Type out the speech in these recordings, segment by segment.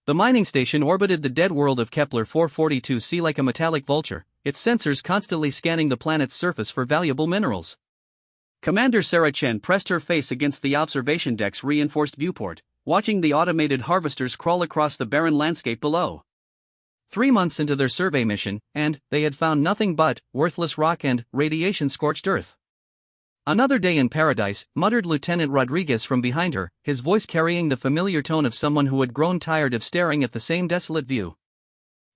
The mining station orbited the dead world of Kepler 442c like a metallic vulture, its sensors constantly scanning the planet's surface for valuable minerals. Commander Sarah Chen pressed her face against the observation deck's reinforced viewport, watching the automated harvesters crawl across the barren landscape below. 3 months into their survey mission, and they had found nothing but worthless rock and radiation-scorched earth. "Another day in paradise," muttered Lieutenant Rodriguez from behind her, his voice carrying the familiar tone of someone who had grown tired of staring at the same desolate view.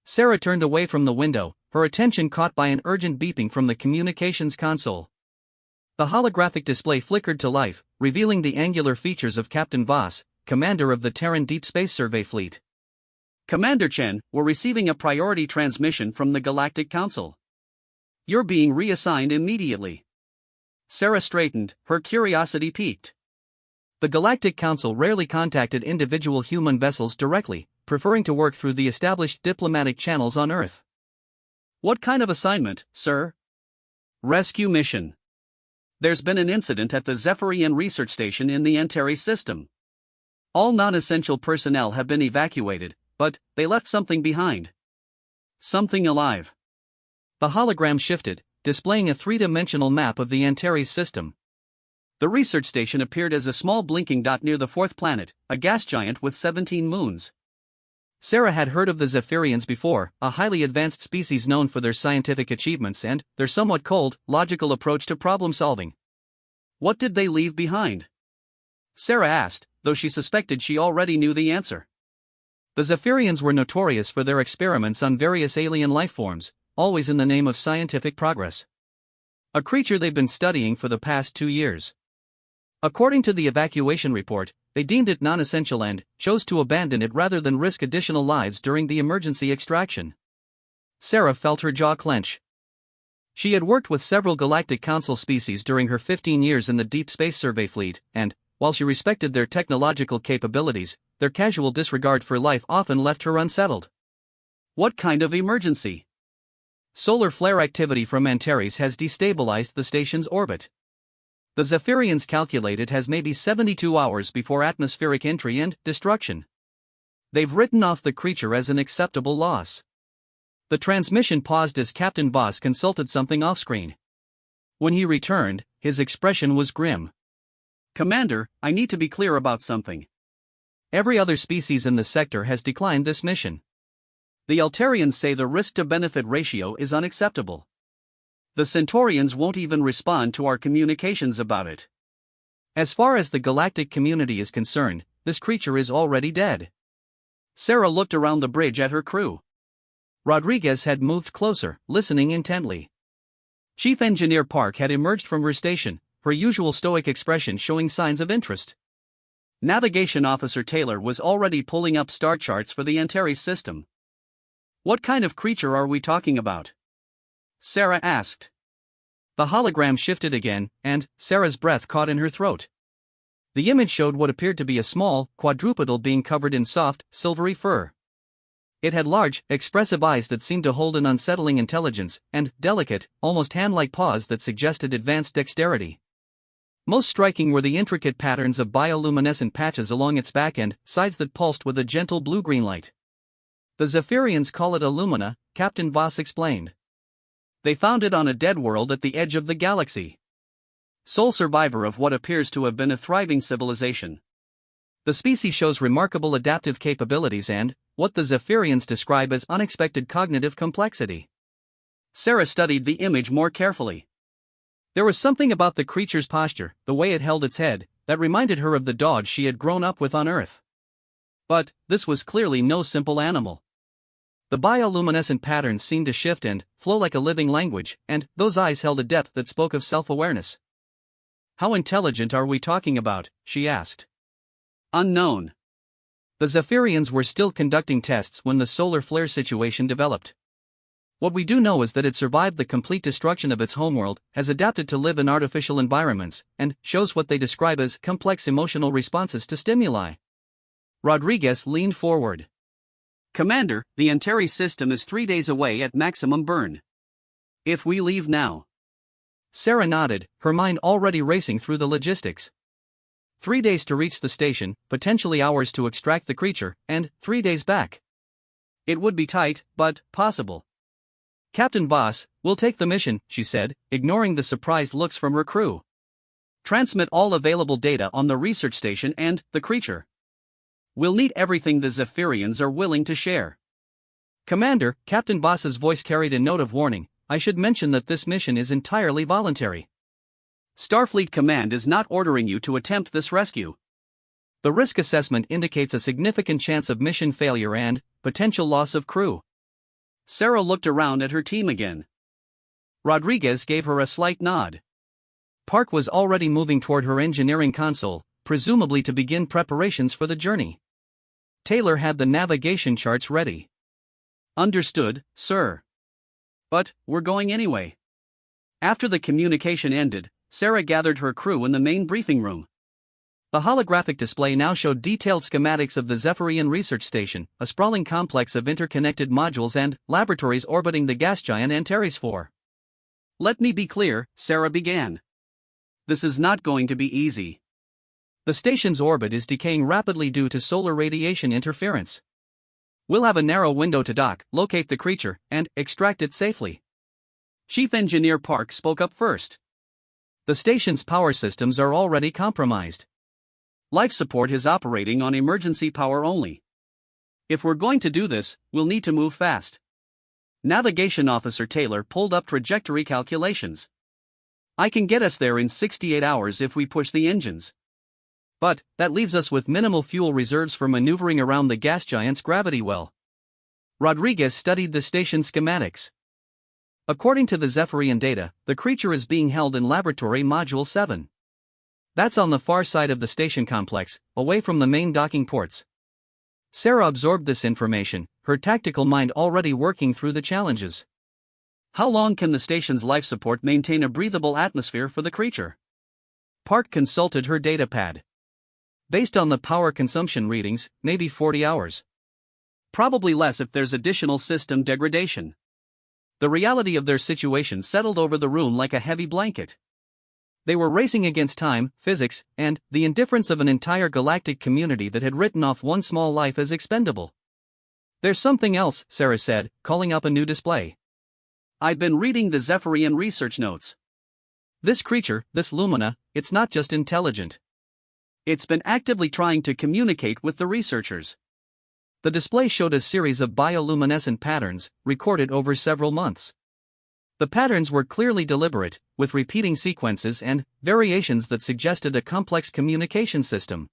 Sarah turned away from the window, her attention caught by an urgent beeping from the communications console. The holographic display flickered to life, revealing the angular features of Captain Voss, commander of the Terran Deep Space Survey Fleet. "Commander Chen, we're receiving a priority transmission from the Galactic Council. You're being reassigned immediately." Sarah straightened, her curiosity piqued. The Galactic Council rarely contacted individual human vessels directly, preferring to work through the established diplomatic channels on Earth. "What kind of assignment, sir?" "Rescue mission. There's been an incident at the Zephyrian research station in the Antares system. All non-essential personnel have been evacuated, but they left something behind. Something alive." The hologram shifted, displaying a three-dimensional map of the Antares system. The research station appeared as a small blinking dot near the fourth planet, a gas giant with 17 moons. Sarah had heard of the Zephyrians before, a highly advanced species known for their scientific achievements and their somewhat cold, logical approach to problem-solving. "What did they leave behind?" Sarah asked, though she suspected she already knew the answer. The Zephyrians were notorious for their experiments on various alien lifeforms, always in the name of scientific progress. A creature they've been studying for the past 2 years. According to the evacuation report, they deemed it non-essential and chose to abandon it rather than risk additional lives during the emergency extraction. Sarah felt her jaw clench. She had worked with several Galactic Council species during her 15 years in the Deep Space Survey Fleet, and, while she respected their technological capabilities, their casual disregard for life often left her unsettled. "What kind of emergency?" "Solar flare activity from Antares has destabilized the station's orbit. The Zephyrians calculate it has maybe 72 hours before atmospheric entry and destruction. They've written off the creature as an acceptable loss." The transmission paused as Captain Voss consulted something off-screen. When he returned, his expression was grim. "Commander, I need to be clear about something. Every other species in the sector has declined this mission. The Altarians say the risk-to-benefit ratio is unacceptable. The Centaurians won't even respond to our communications about it. As far as the galactic community is concerned, this creature is already dead." Sarah looked around the bridge at her crew. Rodriguez had moved closer, listening intently. Chief Engineer Park had emerged from her station, her usual stoic expression showing signs of interest. Navigation Officer Taylor was already pulling up star charts for the Antares system. "What kind of creature are we talking about?" Sarah asked. The hologram shifted again, and Sarah's breath caught in her throat. The image showed what appeared to be a small, quadrupedal being covered in soft, silvery fur. It had large, expressive eyes that seemed to hold an unsettling intelligence, and delicate, almost hand-like paws that suggested advanced dexterity. Most striking were the intricate patterns of bioluminescent patches along its back and sides that pulsed with a gentle blue-green light. "The Zephyrians call it a lumina," Captain Voss explained. "They found it on a dead world at the edge of the galaxy. Sole survivor of what appears to have been a thriving civilization. The species shows remarkable adaptive capabilities and what the Zephyrians describe as unexpected cognitive complexity." Sarah studied the image more carefully. There was something about the creature's posture, the way it held its head, that reminded her of the dogs she had grown up with on Earth. But this was clearly no simple animal. The bioluminescent patterns seemed to shift and flow like a living language, and those eyes held a depth that spoke of self-awareness. "How intelligent are we talking about?" she asked. "Unknown. The Zephyrians were still conducting tests when the solar flare situation developed. What we do know is that it survived the complete destruction of its homeworld, has adapted to live in artificial environments, and shows what they describe as complex emotional responses to stimuli." Rodriguez leaned forward. "Commander, the Antares system is 3 days away at maximum burn. If we leave now..." Sarah nodded, her mind already racing through the logistics. 3 days to reach the station, potentially hours to extract the creature, and 3 days back. It would be tight, but possible. Captain Boss, we'll take the mission, she said, ignoring the surprised looks from her crew. Transmit all available data on the research station and the creature. We'll need everything the Zephyrians are willing to share. Commander, Captain Boss's voice carried a note of warning. I should mention that this mission is entirely voluntary. Starfleet Command is not ordering you to attempt this rescue. The risk assessment indicates a significant chance of mission failure and potential loss of crew. Sarah looked around at her team again. Rodriguez gave her a slight nod. Park was already moving toward her engineering console, presumably to begin preparations for the journey. Taylor had the navigation charts ready. Understood, sir. But we're going anyway. After the communication ended, Sarah gathered her crew in the main briefing room. The holographic display now showed detailed schematics of the Zephyrian research station, a sprawling complex of interconnected modules and laboratories orbiting the gas giant Antares IV. Let me be clear, Sarah began. This is not going to be easy. The station's orbit is decaying rapidly due to solar radiation interference. We'll have a narrow window to dock, locate the creature, and extract it safely. Chief Engineer Park spoke up first. The station's power systems are already compromised. Life support is operating on emergency power only. If we're going to do this, we'll need to move fast. Navigation Officer Taylor pulled up trajectory calculations. I can get us there in 68 hours if we push the engines. But that leaves us with minimal fuel reserves for maneuvering around the gas giant's gravity well. Rodriguez studied the station schematics. According to the Zephyrian data, the creature is being held in Laboratory Module 7. That's on the far side of the station complex, away from the main docking ports. Sarah absorbed this information, her tactical mind already working through the challenges. How long can the station's life support maintain a breathable atmosphere for the creature? Park consulted her datapad. Based on the power consumption readings, maybe 40 hours. Probably less if there's additional system degradation. The reality of their situation settled over the room like a heavy blanket. They were racing against time, physics, and the indifference of an entire galactic community that had written off one small life as expendable. There's something else, Sarah said, calling up a new display. I've been reading the Zephyrian research notes. This creature, this Lumina, it's not just intelligent. It's been actively trying to communicate with the researchers. The display showed a series of bioluminescent patterns, recorded over several months. The patterns were clearly deliberate, with repeating sequences and variations that suggested a complex communication system.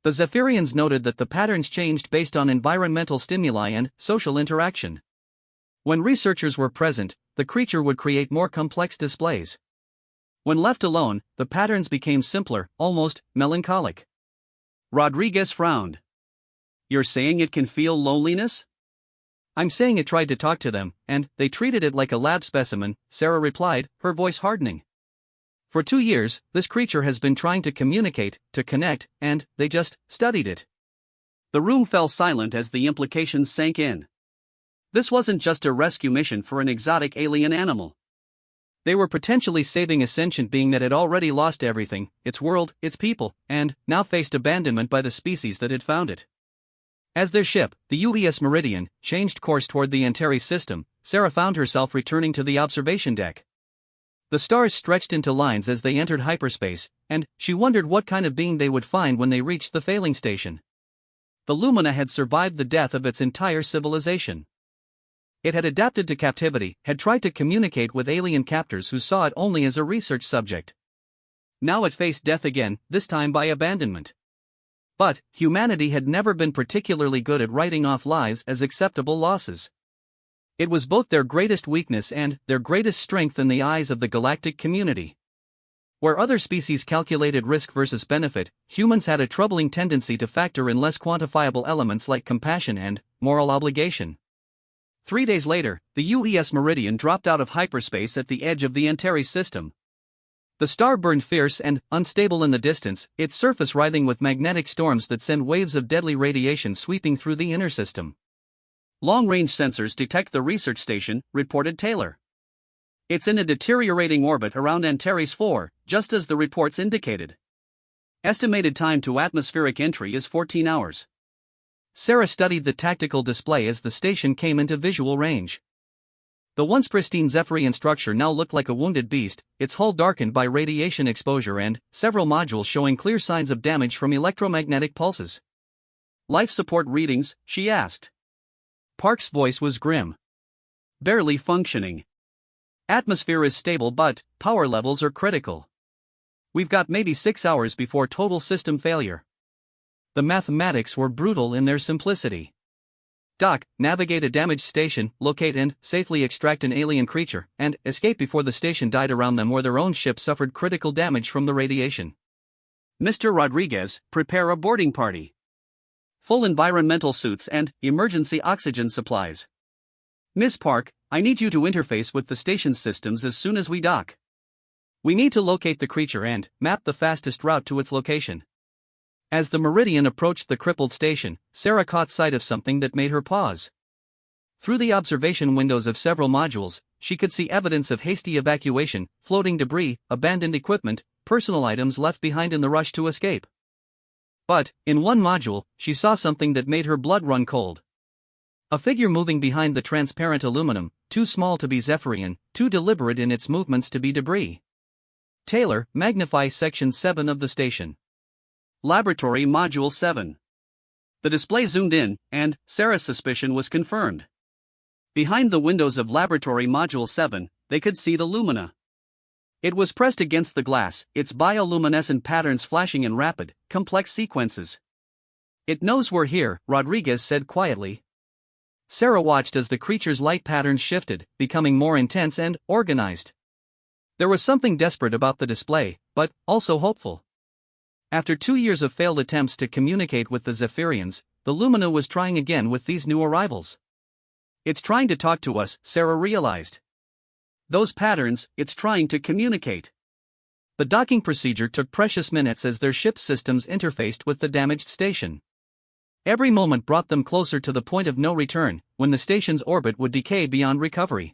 The Zephyrians noted that the patterns changed based on environmental stimuli and social interaction. When researchers were present, the creature would create more complex displays. When left alone, the patterns became simpler, almost melancholic. Rodriguez frowned. You're saying it can feel loneliness? I'm saying it tried to talk to them, and they treated it like a lab specimen, Sarah replied, her voice hardening. For 2 years, this creature has been trying to communicate, to connect, and they just studied it. The room fell silent as the implications sank in. This wasn't just a rescue mission for an exotic alien animal. They were potentially saving a sentient being that had already lost everything, its world, its people, and now faced abandonment by the species that had found it. As their ship, the UES Meridian, changed course toward the Antares system, Sarah found herself returning to the observation deck. The stars stretched into lines as they entered hyperspace, and she wondered what kind of being they would find when they reached the failing station. The Lumina had survived the death of its entire civilization. It had adapted to captivity, had tried to communicate with alien captors who saw it only as a research subject. Now it faced death again, this time by abandonment. But humanity had never been particularly good at writing off lives as acceptable losses. It was both their greatest weakness and their greatest strength in the eyes of the galactic community. Where other species calculated risk versus benefit, humans had a troubling tendency to factor in less quantifiable elements like compassion and moral obligation. 3 days later, the UES Meridian dropped out of hyperspace at the edge of the Antares system. The star burned fierce and unstable in the distance, its surface writhing with magnetic storms that send waves of deadly radiation sweeping through the inner system. Long-range sensors detect the research station, reported Taylor. It's in a deteriorating orbit around Antares IV, just as the reports indicated. Estimated time to atmospheric entry is 14 hours. Sarah studied the tactical display as the station came into visual range. The once pristine Zephyrian structure now looked like a wounded beast, its hull darkened by radiation exposure and several modules showing clear signs of damage from electromagnetic pulses. Life support readings, she asked. Park's voice was grim. Barely functioning. Atmosphere is stable but power levels are critical. We've got maybe 6 hours before total system failure. The mathematics were brutal in their simplicity. Dock, navigate a damaged station, locate and safely extract an alien creature, and escape before the station died around them or their own ship suffered critical damage from the radiation. Mr. Rodriguez, prepare a boarding party. Full environmental suits and emergency oxygen supplies. Miss Park, I need you to interface with the station's systems as soon as we dock. We need to locate the creature and map the fastest route to its location. As the Meridian approached the crippled station, Sarah caught sight of something that made her pause. Through the observation windows of several modules, she could see evidence of hasty evacuation, floating debris, abandoned equipment, personal items left behind in the rush to escape. But, in one module, she saw something that made her blood run cold. A figure moving behind the transparent aluminum, too small to be Zephyrian, too deliberate in its movements to be debris. Taylor, magnify Section 7 of the station. Laboratory Module 7. The display zoomed in, and Sarah's suspicion was confirmed. Behind the windows of Laboratory Module 7, they could see the lumina. It was pressed against the glass, its bioluminescent patterns flashing in rapid, complex sequences. It knows we're here, Rodriguez said quietly. Sarah watched as the creature's light patterns shifted, becoming more intense and organized. There was something desperate about the display, but also hopeful. After 2 years of failed attempts to communicate with the Zephyrians, the Lumina was trying again with these new arrivals. It's trying to talk to us, Sarah realized. Those patterns, it's trying to communicate. The docking procedure took precious minutes as their ship's systems interfaced with the damaged station. Every moment brought them closer to the point of no return, when the station's orbit would decay beyond recovery.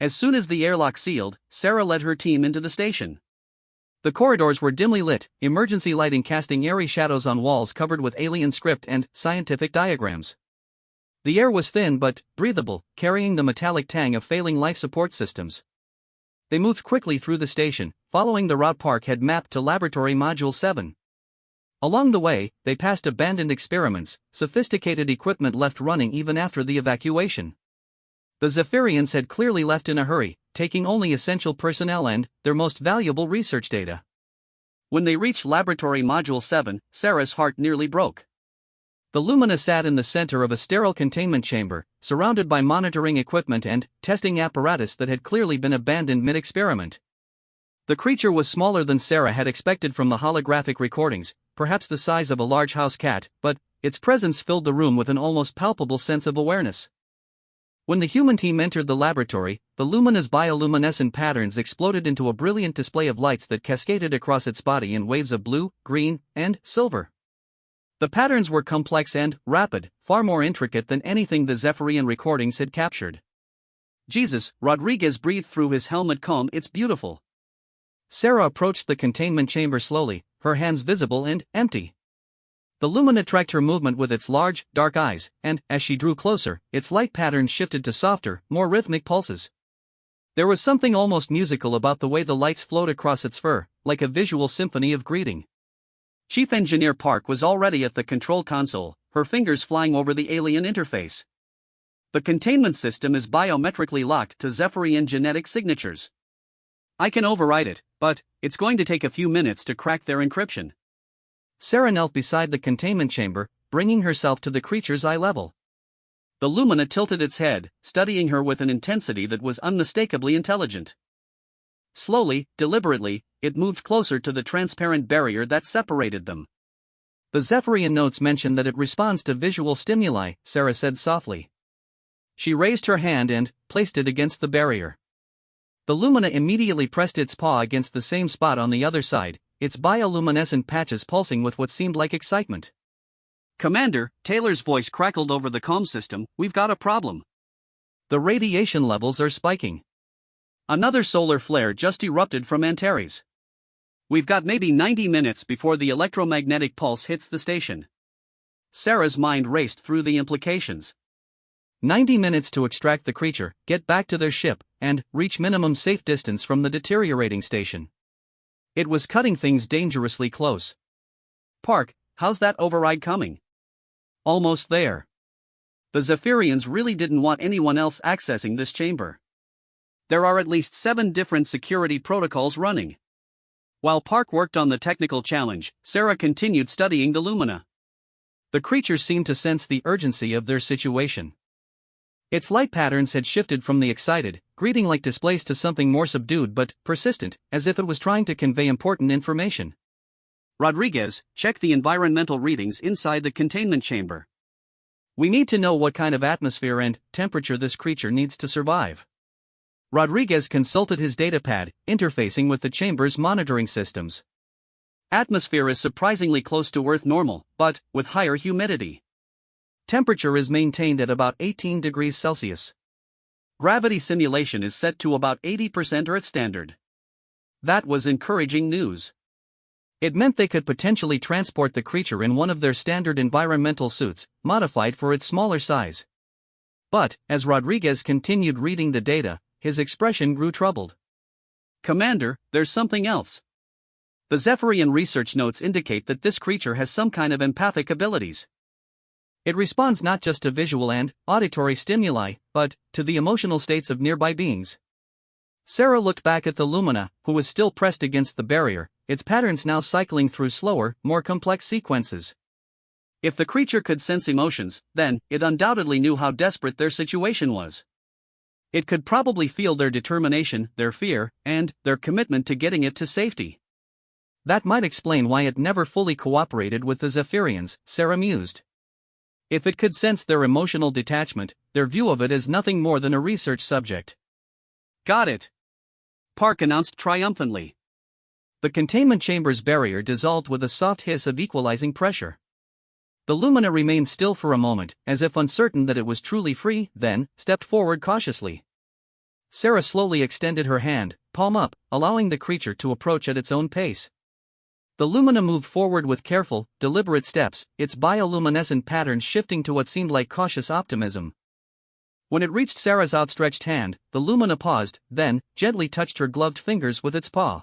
As soon as the airlock sealed, Sarah led her team into the station. The corridors were dimly lit, emergency lighting casting airy shadows on walls covered with alien script and scientific diagrams. The air was thin but breathable, carrying the metallic tang of failing life support systems. They moved quickly through the station, following the route Park had mapped to Laboratory Module 7. Along the way, they passed abandoned experiments, sophisticated equipment left running even after the evacuation. The Zephyrians had clearly left in a hurry, taking only essential personnel and their most valuable research data. When they reached Laboratory Module 7, Sarah's heart nearly broke. The Lumina sat in the center of a sterile containment chamber, surrounded by monitoring equipment and testing apparatus that had clearly been abandoned mid-experiment. The creature was smaller than Sarah had expected from the holographic recordings, perhaps the size of a large house cat, but its presence filled the room with an almost palpable sense of awareness. When the human team entered the laboratory, the Lumina's bioluminescent patterns exploded into a brilliant display of lights that cascaded across its body in waves of blue, green, and silver. The patterns were complex and rapid, far more intricate than anything the Zephyrian recordings had captured. Jesus, Rodriguez breathed through his helmet calm, it's beautiful. Sarah approached the containment chamber slowly, her hands visible and empty. The Lumina tracked her movement with its large, dark eyes, and, as she drew closer, its light patterns shifted to softer, more rhythmic pulses. There was something almost musical about the way the lights flowed across its fur, like a visual symphony of greeting. Chief Engineer Park was already at the control console, her fingers flying over the alien interface. The containment system is biometrically locked to Zephyrian genetic signatures. I can override it, but it's going to take a few minutes to crack their encryption. Sarah knelt beside the containment chamber, bringing herself to the creature's eye level. The Lumina tilted its head, studying her with an intensity that was unmistakably intelligent. Slowly, deliberately, it moved closer to the transparent barrier that separated them. The Zephyrian notes mention that it responds to visual stimuli, Sarah said softly. She raised her hand and placed it against the barrier. The Lumina immediately pressed its paw against the same spot on the other side, its bioluminescent patches pulsing with what seemed like excitement. Commander, Taylor's voice crackled over the comm system, we've got a problem. The radiation levels are spiking. Another solar flare just erupted from Antares. We've got maybe 90 minutes before the electromagnetic pulse hits the station. Sarah's mind raced through the implications. 90 minutes to extract the creature, get back to their ship, and reach minimum safe distance from the deteriorating station. It was cutting things dangerously close. Park, how's that override coming? Almost there. The Zephyrians really didn't want anyone else accessing this chamber. There are at least 7 different security protocols running. While Park worked on the technical challenge, Sarah continued studying the Lumina. The creature seemed to sense the urgency of their situation. Its light patterns had shifted from the excited, greeting-like displays to something more subdued but persistent, as if it was trying to convey important information. Rodriguez, check the environmental readings inside the containment chamber. We need to know what kind of atmosphere and temperature this creature needs to survive. Rodriguez consulted his datapad, interfacing with the chamber's monitoring systems. Atmosphere is surprisingly close to Earth normal, but with higher humidity. Temperature is maintained at about 18 degrees Celsius. Gravity simulation is set to about 80% Earth standard. That was encouraging news. It meant they could potentially transport the creature in one of their standard environmental suits, modified for its smaller size. But, as Rodriguez continued reading the data, his expression grew troubled. Commander, there's something else. The Zephyrian research notes indicate that this creature has some kind of empathic abilities. It responds not just to visual and auditory stimuli, but to the emotional states of nearby beings. Sarah looked back at the Lumina, who was still pressed against the barrier, its patterns now cycling through slower, more complex sequences. If the creature could sense emotions, then it undoubtedly knew how desperate their situation was. It could probably feel their determination, their fear, and their commitment to getting it to safety. That might explain why it never fully cooperated with the Zephyrians, Sarah mused. If it could sense their emotional detachment, their view of it as nothing more than a research subject. Got it! Park announced triumphantly. The containment chamber's barrier dissolved with a soft hiss of equalizing pressure. The Lumina remained still for a moment, as if uncertain that it was truly free, then stepped forward cautiously. Sarah slowly extended her hand, palm up, allowing the creature to approach at its own pace. The Lumina moved forward with careful, deliberate steps, its bioluminescent patterns shifting to what seemed like cautious optimism. When it reached Sarah's outstretched hand, the Lumina paused, then gently touched her gloved fingers with its paw.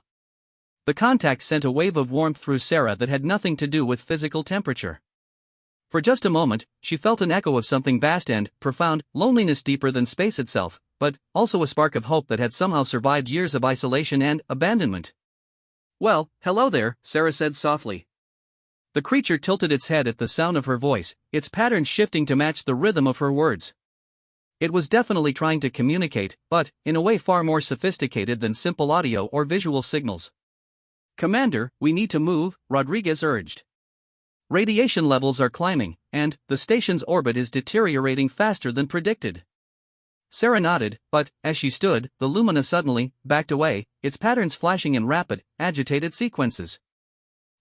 The contact sent a wave of warmth through Sarah that had nothing to do with physical temperature. For just a moment, she felt an echo of something vast and profound, loneliness deeper than space itself, but also a spark of hope that had somehow survived years of isolation and abandonment. Well, hello there, Sarah said softly. The creature tilted its head at the sound of her voice, its patterns shifting to match the rhythm of her words. It was definitely trying to communicate, but in a way far more sophisticated than simple audio or visual signals. Commander, we need to move, Rodriguez urged. Radiation levels are climbing, and the station's orbit is deteriorating faster than predicted. Sarah nodded, but, as she stood, the Lumina suddenly backed away, its patterns flashing in rapid, agitated sequences.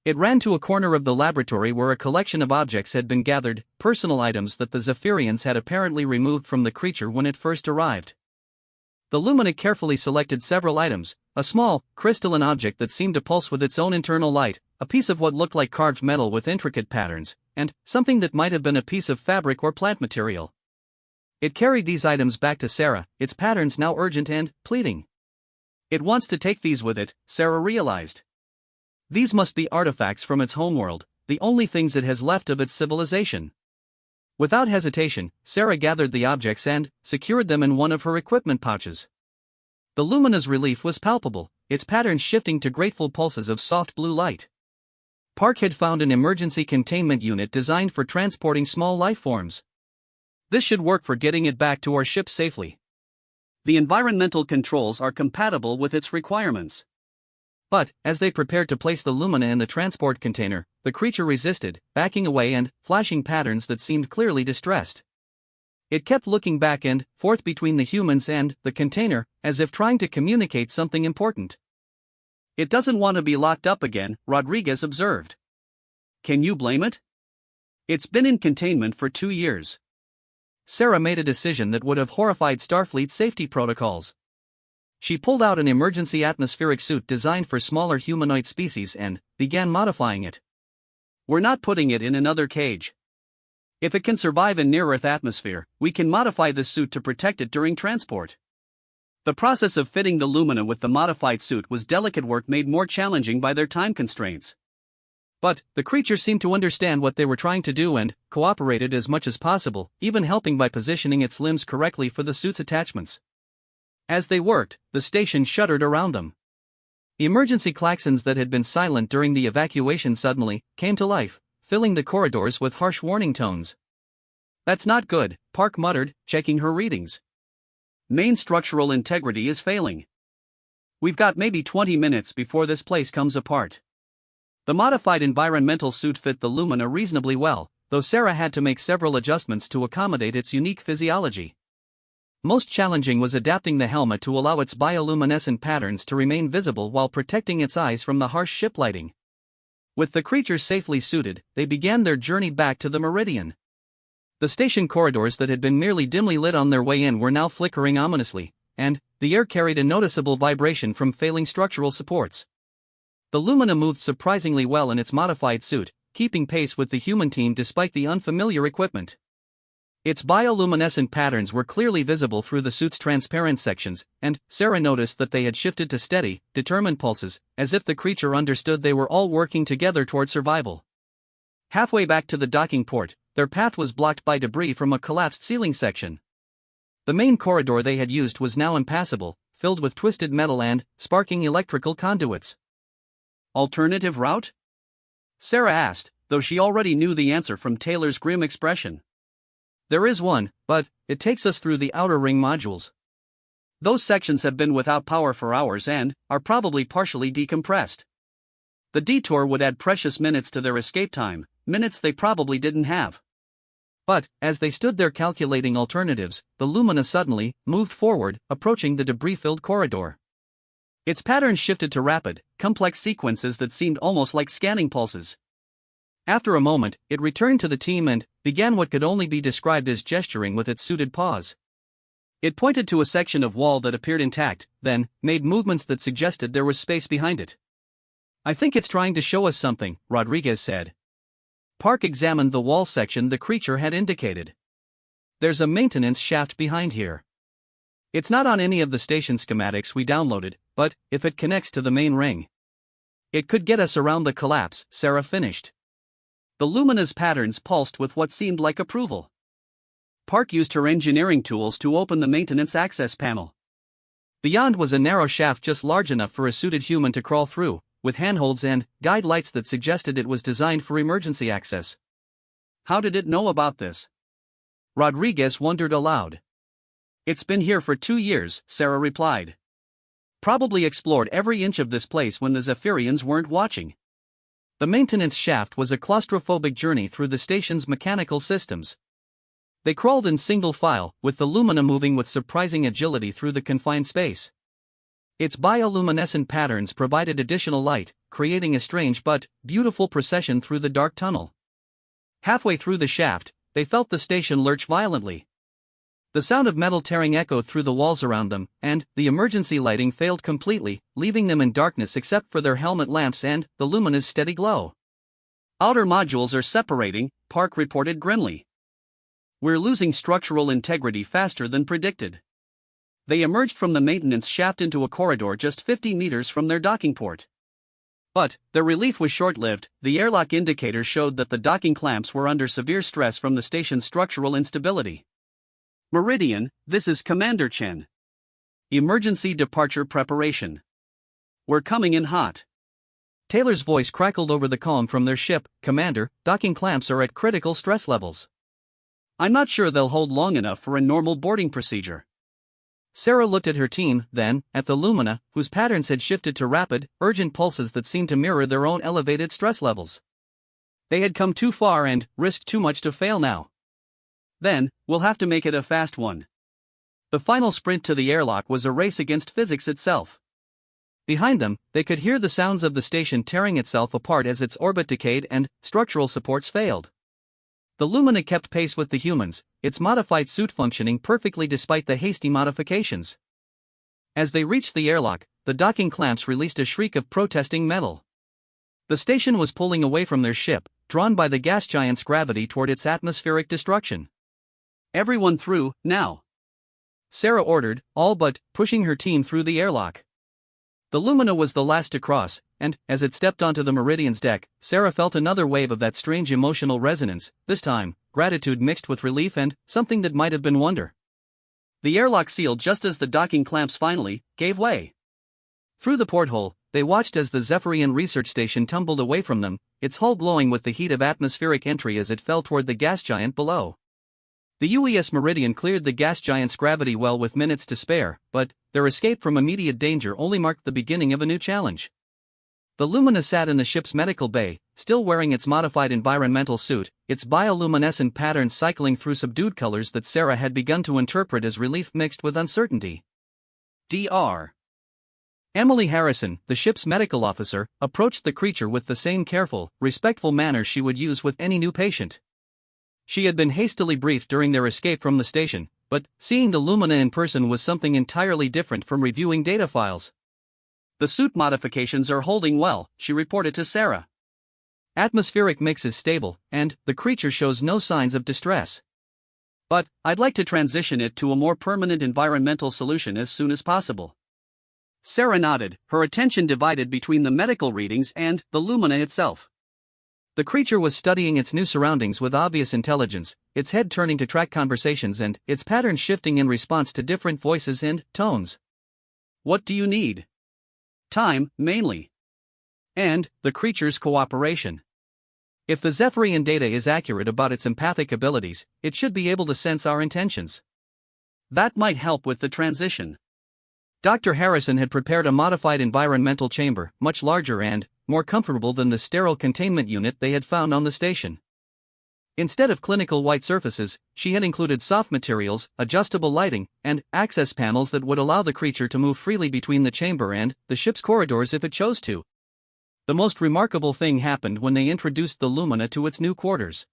It ran to a corner of the laboratory where a collection of objects had been gathered, personal items that the Zephyrians had apparently removed from the creature when it first arrived. The Lumina carefully selected several items, a small, crystalline object that seemed to pulse with its own internal light, a piece of what looked like carved metal with intricate patterns, and something that might have been a piece of fabric or plant material. It carried these items back to Sarah, its patterns now urgent and pleading. It wants to take these with it, Sarah realized. These must be artifacts from its homeworld, the only things it has left of its civilization. Without hesitation, Sarah gathered the objects and secured them in one of her equipment pouches. The Lumina's relief was palpable, its patterns shifting to grateful pulses of soft blue light. Park had found an emergency containment unit designed for transporting small life forms. This should work for getting it back to our ship safely. The environmental controls are compatible with its requirements. But, as they prepared to place the Lumina in the transport container, the creature resisted, backing away and flashing patterns that seemed clearly distressed. It kept looking back and forth between the humans and the container, as if trying to communicate something important. It doesn't want to be locked up again, Rodriguez observed. Can you blame it? It's been in containment for 2 years. Sarah made a decision that would have horrified Starfleet safety protocols. She pulled out an emergency atmospheric suit designed for smaller humanoid species and began modifying it. We're not putting it in another cage. If it can survive in near-Earth atmosphere, we can modify this suit to protect it during transport. The process of fitting the Lumina with the modified suit was delicate work made more challenging by their time constraints. But the creature seemed to understand what they were trying to do and cooperated as much as possible, even helping by positioning its limbs correctly for the suit's attachments. As they worked, the station shuddered around them. Emergency klaxons that had been silent during the evacuation suddenly came to life, filling the corridors with harsh warning tones. "That's not good," Park muttered, checking her readings. "Main structural integrity is failing. We've got maybe 20 minutes before this place comes apart." The modified environmental suit fit the Lumina reasonably well, though Sarah had to make several adjustments to accommodate its unique physiology. Most challenging was adapting the helmet to allow its bioluminescent patterns to remain visible while protecting its eyes from the harsh ship lighting. With the creature safely suited, they began their journey back to the Meridian. The station corridors that had been merely dimly lit on their way in were now flickering ominously, and the air carried a noticeable vibration from failing structural supports. The Lumina moved surprisingly well in its modified suit, keeping pace with the human team despite the unfamiliar equipment. Its bioluminescent patterns were clearly visible through the suit's transparent sections, and Sarah noticed that they had shifted to steady, determined pulses, as if the creature understood they were all working together toward survival. Halfway back to the docking port, their path was blocked by debris from a collapsed ceiling section. The main corridor they had used was now impassable, filled with twisted metal and sparking electrical conduits. "Alternative route?" Sarah asked, though she already knew the answer from Taylor's grim expression. "There is one, but it takes us through the outer ring modules. Those sections have been without power for hours and are probably partially decompressed. The detour would add precious minutes to their escape time, minutes they probably didn't have." But, as they stood there calculating alternatives, the Lumina suddenly moved forward, approaching the debris-filled corridor. Its patterns shifted to rapid, complex sequences that seemed almost like scanning pulses. After a moment, it returned to the team and began what could only be described as gesturing with its suited paws. It pointed to a section of wall that appeared intact, then made movements that suggested there was space behind it. "I think it's trying to show us something," Rodriguez said. Park examined the wall section the creature had indicated. "There's a maintenance shaft behind here. It's not on any of the station schematics we downloaded, but if it connects to the main ring, it could get us around the collapse," Sarah finished. The Lumina's patterns pulsed with what seemed like approval. Park used her engineering tools to open the maintenance access panel. Beyond was a narrow shaft just large enough for a suited human to crawl through, with handholds and guide lights that suggested it was designed for emergency access. "How did it know about this?" Rodriguez wondered aloud. "It's been here for 2 years," Sarah replied. "Probably explored every inch of this place when the Zephyrians weren't watching." The maintenance shaft was a claustrophobic journey through the station's mechanical systems. They crawled in single file, with the Lumina moving with surprising agility through the confined space. Its bioluminescent patterns provided additional light, creating a strange but beautiful procession through the dark tunnel. Halfway through the shaft, they felt the station lurch violently. The sound of metal tearing echoed through the walls around them, and the emergency lighting failed completely, leaving them in darkness except for their helmet lamps and the Lumina's steady glow. "Outer modules are separating," Park reported grimly. "We're losing structural integrity faster than predicted." They emerged from the maintenance shaft into a corridor just 50 meters from their docking port. But their relief was short-lived. The airlock indicator showed that the docking clamps were under severe stress from the station's structural instability. "Meridian, this is Commander Chen. Emergency departure preparation. We're coming in hot." Taylor's voice crackled over the calm from their ship. "Commander, docking clamps are at critical stress levels. I'm not sure they'll hold long enough for a normal boarding procedure." Sarah looked at her team, then at the Lumina, whose patterns had shifted to rapid, urgent pulses that seemed to mirror their own elevated stress levels. They had come too far and risked too much to fail now. "Then, we'll have to make it a fast one." The final sprint to the airlock was a race against physics itself. Behind them, they could hear the sounds of the station tearing itself apart as its orbit decayed and structural supports failed. The Lumina kept pace with the humans, its modified suit functioning perfectly despite the hasty modifications. As they reached the airlock, the docking clamps released a shriek of protesting metal. The station was pulling away from their ship, drawn by the gas giant's gravity toward its atmospheric destruction. "Everyone through, now," Sarah ordered, all but pushing her team through the airlock. The Lumina was the last to cross, and, as it stepped onto the Meridian's deck, Sarah felt another wave of that strange emotional resonance, this time, gratitude mixed with relief and something that might have been wonder. The airlock sealed just as the docking clamps finally gave way. Through the porthole, they watched as the Zephyrian research station tumbled away from them, its hull glowing with the heat of atmospheric entry as it fell toward the gas giant below. The UES Meridian cleared the gas giant's gravity well with minutes to spare, but their escape from immediate danger only marked the beginning of a new challenge. The Lumina sat in the ship's medical bay, still wearing its modified environmental suit, its bioluminescent patterns cycling through subdued colors that Sarah had begun to interpret as relief mixed with uncertainty. Dr. Emily Harrison, the ship's medical officer, approached the creature with the same careful, respectful manner she would use with any new patient. She had been hastily briefed during their escape from the station, but seeing the Lumina in person was something entirely different from reviewing data files. "The suit modifications are holding well," she reported to Sarah. "Atmospheric mix is stable, and the creature shows no signs of distress. But I'd like to transition it to a more permanent environmental solution as soon as possible." Sarah nodded, her attention divided between the medical readings and the Lumina itself. The creature was studying its new surroundings with obvious intelligence, its head turning to track conversations and its patterns shifting in response to different voices and tones. "What do you need?" "Time, mainly. And the creature's cooperation. If the Zephyrian data is accurate about its empathic abilities, it should be able to sense our intentions. That might help with the transition." Dr. Harrison had prepared a modified environmental chamber, much larger and more comfortable than the sterile containment unit they had found on the station. Instead of clinical white surfaces, she had included soft materials, adjustable lighting, and access panels that would allow the creature to move freely between the chamber and the ship's corridors if it chose to. The most remarkable thing happened when they introduced the Lumina to its new quarters.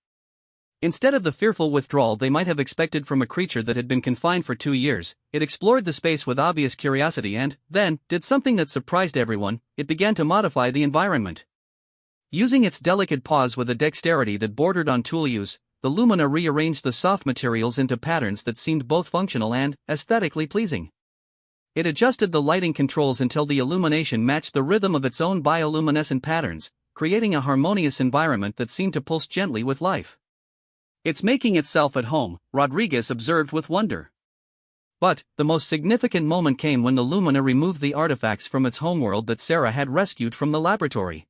Instead of the fearful withdrawal they might have expected from a creature that had been confined for 2 years, it explored the space with obvious curiosity and, then, did something that surprised everyone: it began to modify the environment. Using its delicate paws with a dexterity that bordered on tool use, the Lumina rearranged the soft materials into patterns that seemed both functional and aesthetically pleasing. It adjusted the lighting controls until the illumination matched the rhythm of its own bioluminescent patterns, creating a harmonious environment that seemed to pulse gently with life. "It's making itself at home," Rodriguez observed with wonder. But the most significant moment came when the Lumina removed the artifacts from its homeworld that Sarah had rescued from the laboratory.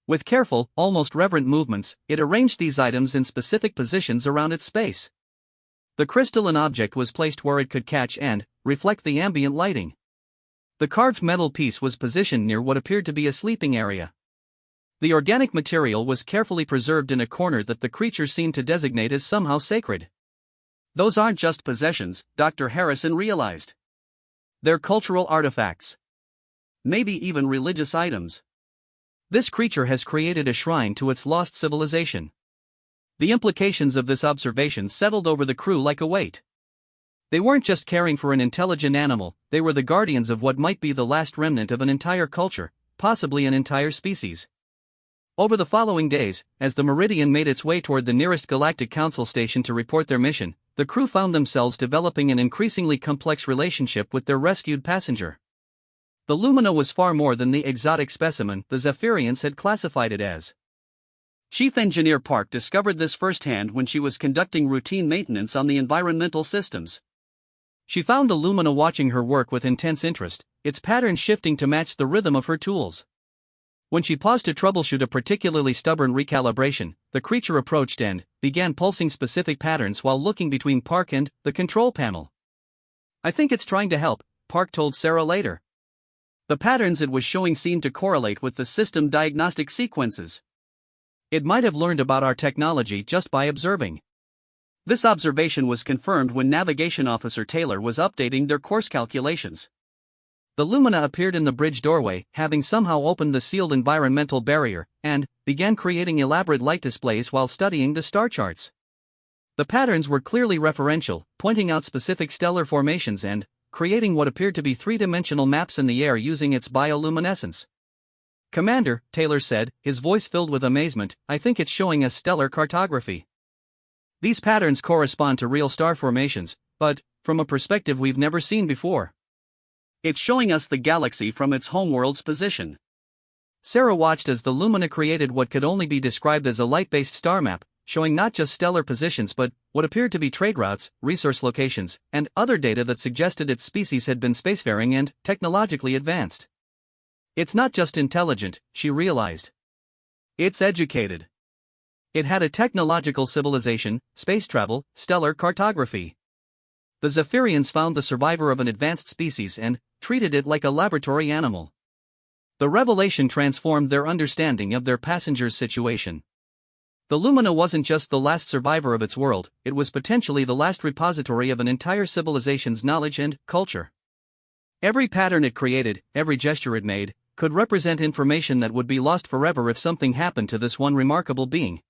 With careful, almost reverent movements, it arranged these items in specific positions around its space. The crystalline object was placed where it could catch and reflect the ambient lighting. The carved metal piece was positioned near what appeared to be a sleeping area. The organic material was carefully preserved in a corner that the creature seemed to designate as somehow sacred. "Those aren't just possessions," Dr. Harrison realized. "They're cultural artifacts. Maybe even religious items. This creature has created a shrine to its lost civilization." The implications of this observation settled over the crew like a weight. They weren't just caring for an intelligent animal, they were the guardians of what might be the last remnant of an entire culture, possibly an entire species. Over the following days, as the Meridian made its way toward the nearest Galactic Council station to report their mission, the crew found themselves developing an increasingly complex relationship with their rescued passenger. The Lumina was far more than the exotic specimen the Zephyrians had classified it as. Chief Engineer Park discovered this firsthand when she was conducting routine maintenance on the environmental systems. She found the Lumina watching her work with intense interest, its patterns shifting to match the rhythm of her tools. When she paused to troubleshoot a particularly stubborn recalibration, the creature approached and began pulsing specific patterns while looking between Park and the control panel. "I think it's trying to help," Park told Sarah later. The patterns it was showing seemed to correlate with the system diagnostic sequences. It might have learned about our technology just by observing. This observation was confirmed when Navigation Officer Taylor was updating their course calculations. The Lumina appeared in the bridge doorway, having somehow opened the sealed environmental barrier, and began creating elaborate light displays while studying the star charts. The patterns were clearly referential, pointing out specific stellar formations and creating what appeared to be three-dimensional maps in the air using its bioluminescence. "Commander," Taylor said, his voice filled with amazement, "I think it's showing us stellar cartography. These patterns correspond to real star formations, but from a perspective we've never seen before. It's showing us the galaxy from its homeworld's position." Sarah watched as the Lumina created what could only be described as a light-based star map, showing not just stellar positions but what appeared to be trade routes, resource locations, and other data that suggested its species had been spacefaring and technologically advanced. It's not just intelligent, she realized. It's educated. It had a technological civilization, space travel, stellar cartography. The Zephyrians found the survivor of an advanced species and treated it like a laboratory animal. The revelation transformed their understanding of their passengers' situation. The Lumina wasn't just the last survivor of its world, it was potentially the last repository of an entire civilization's knowledge and culture. Every pattern it created, every gesture it made, could represent information that would be lost forever if something happened to this one remarkable being.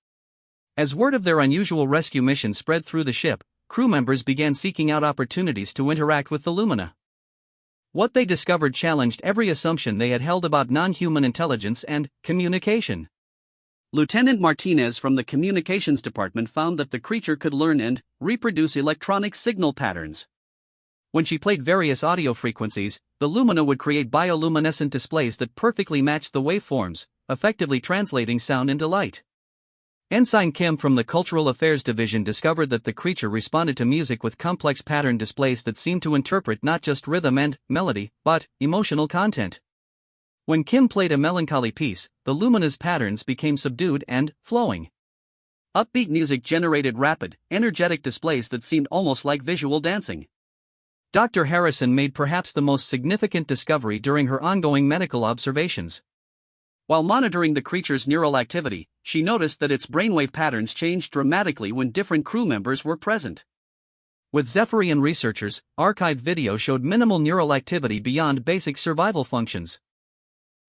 As word of their unusual rescue mission spread through the ship, crew members began seeking out opportunities to interact with the Lumina. What they discovered challenged every assumption they had held about non-human intelligence and communication. Lieutenant Martinez from the communications department found that the creature could learn and reproduce electronic signal patterns. When she played various audio frequencies, the Lumina would create bioluminescent displays that perfectly matched the waveforms, effectively translating sound into light. Ensign Kim from the Cultural Affairs Division discovered that the creature responded to music with complex pattern displays that seemed to interpret not just rhythm and melody, but emotional content. When Kim played a melancholy piece, the Lumina's patterns became subdued and flowing. Upbeat music generated rapid, energetic displays that seemed almost like visual dancing. Dr. Harrison made perhaps the most significant discovery during her ongoing medical observations. While monitoring the creature's neural activity, she noticed that its brainwave patterns changed dramatically when different crew members were present. With Zephyrian researchers, archived video showed minimal neural activity beyond basic survival functions.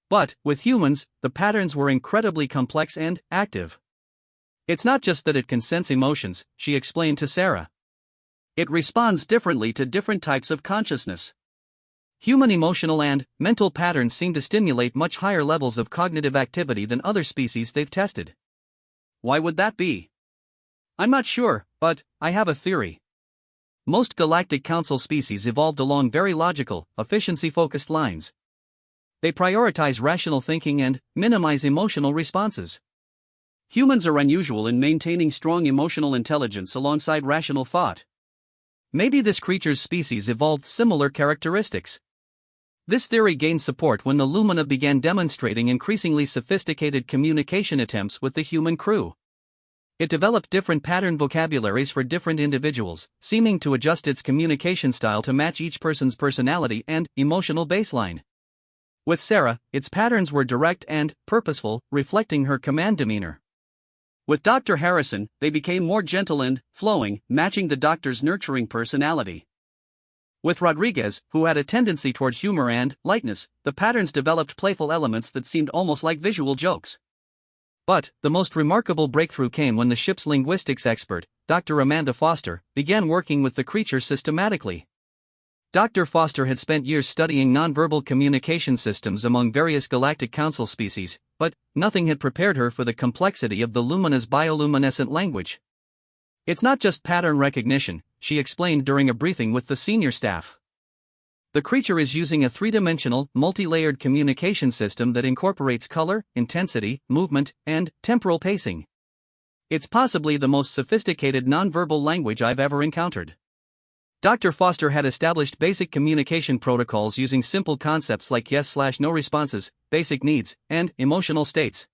But, with humans, the patterns were incredibly complex and active. "It's not just that it can sense emotions," she explained to Sarah. "It responds differently to different types of consciousness. Human emotional and mental patterns seem to stimulate much higher levels of cognitive activity than other species they've tested. Why would that be? I'm not sure, but I have a theory. Most Galactic Council species evolved along very logical, efficiency-focused lines. They prioritize rational thinking and minimize emotional responses. Humans are unusual in maintaining strong emotional intelligence alongside rational thought. Maybe this creature's species evolved similar characteristics." This theory gained support when the Lumina began demonstrating increasingly sophisticated communication attempts with the human crew. It developed different pattern vocabularies for different individuals, seeming to adjust its communication style to match each person's personality and emotional baseline. With Sarah, its patterns were direct and purposeful, reflecting her command demeanor. With Dr. Harrison, they became more gentle and flowing, matching the doctor's nurturing personality. With Rodriguez, who had a tendency toward humor and lightness, the patterns developed playful elements that seemed almost like visual jokes. But the most remarkable breakthrough came when the ship's linguistics expert, Dr. Amanda Foster, began working with the creature systematically. Dr. Foster had spent years studying nonverbal communication systems among various Galactic Council species, but nothing had prepared her for the complexity of the Lumina's bioluminescent language. "It's not just pattern recognition," she explained during a briefing with the senior staff. "The creature is using a three-dimensional, multi-layered communication system that incorporates color, intensity, movement, and temporal pacing. It's possibly the most sophisticated nonverbal language I've ever encountered." Dr. Foster had established basic communication protocols using simple concepts like yes/no responses, basic needs, and emotional states.